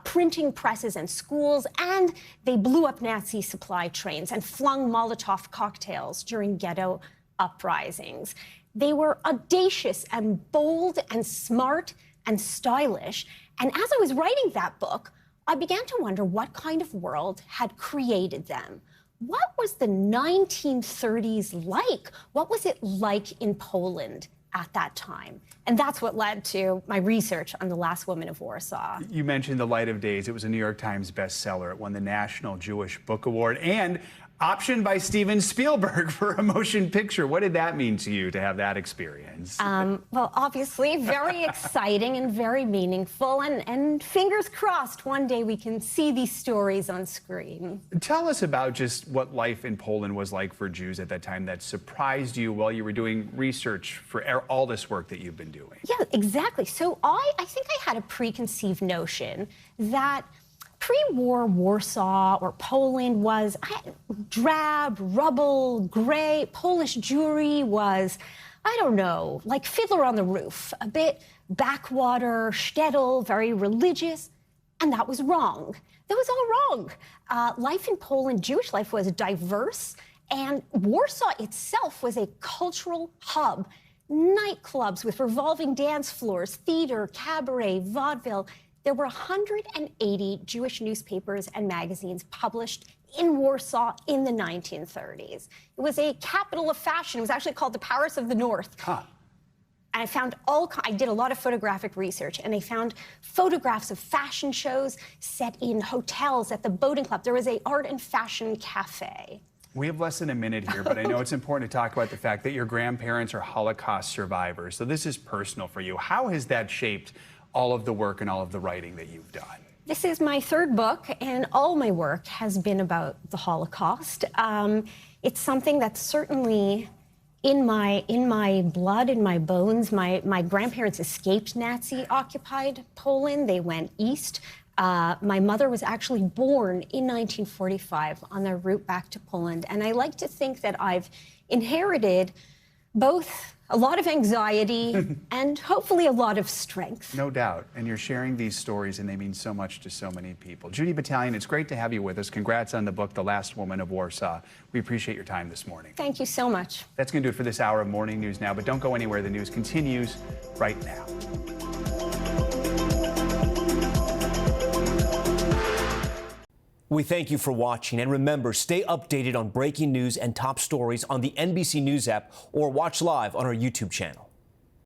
printing presses and schools, and they blew up Nazi supply trains and flung Molotov cocktails during ghetto uprisings. They were audacious and bold and smart and stylish. And as I was writing that book, I began to wonder what kind of world had created them. What was the 1930s like? What was it like in Poland at that time? And that's what led to my research on The Last Woman of Warsaw. You mentioned The Light of Days. It was a New York Times bestseller. It won the National Jewish Book Award and optioned by Steven Spielberg for a motion picture. What did that mean to you to have that experience? Well, obviously, very exciting and very meaningful. And fingers crossed, one day we can see these stories on screen. Tell us about just what life in Poland was like for Jews at that time that surprised you while you were doing research for all this work that you've been doing. Yeah, exactly. So I think I had a preconceived notion that pre-war Warsaw or Poland was drab, rubble, gray. Polish Jewry was, I don't know, like Fiddler on the Roof, a bit backwater, shtetl, very religious. And that was wrong. That was all wrong. Life in Poland, Jewish life, was diverse, and Warsaw itself was a cultural hub. Nightclubs with revolving dance floors, theater, cabaret, vaudeville. There were 180 Jewish newspapers and magazines published in Warsaw in the 1930s. It was a capital of fashion. It was actually called the Paris of the North. Huh. And I found I did a lot of photographic research, and I found photographs of fashion shows set in hotels, at the boating club. There was an art and fashion cafe. We have less than a minute here, but I know it's important to talk about the fact that your grandparents are Holocaust survivors. So this is personal for you. How has that shaped all of the work and all of the writing that you've done? This is my third book, and all my work has been about the Holocaust. It's something that's certainly in my blood, in my bones. My grandparents escaped Nazi-occupied Poland. They went east. My mother was actually born in 1945 on their route back to Poland. And I like to think that I've inherited both a lot of anxiety, and hopefully a lot of strength. No doubt. And you're sharing these stories, and they mean so much to so many people. Judy Battalion, it's great to have you with us. Congrats on the book, The Last Woman of Warsaw. We appreciate your time this morning. Thank you so much. That's going to do it for this hour of Morning News Now, but don't go anywhere. The news continues right now. We thank you for watching, and remember, stay updated on breaking news and top stories on the NBC News app or watch live on our YouTube channel.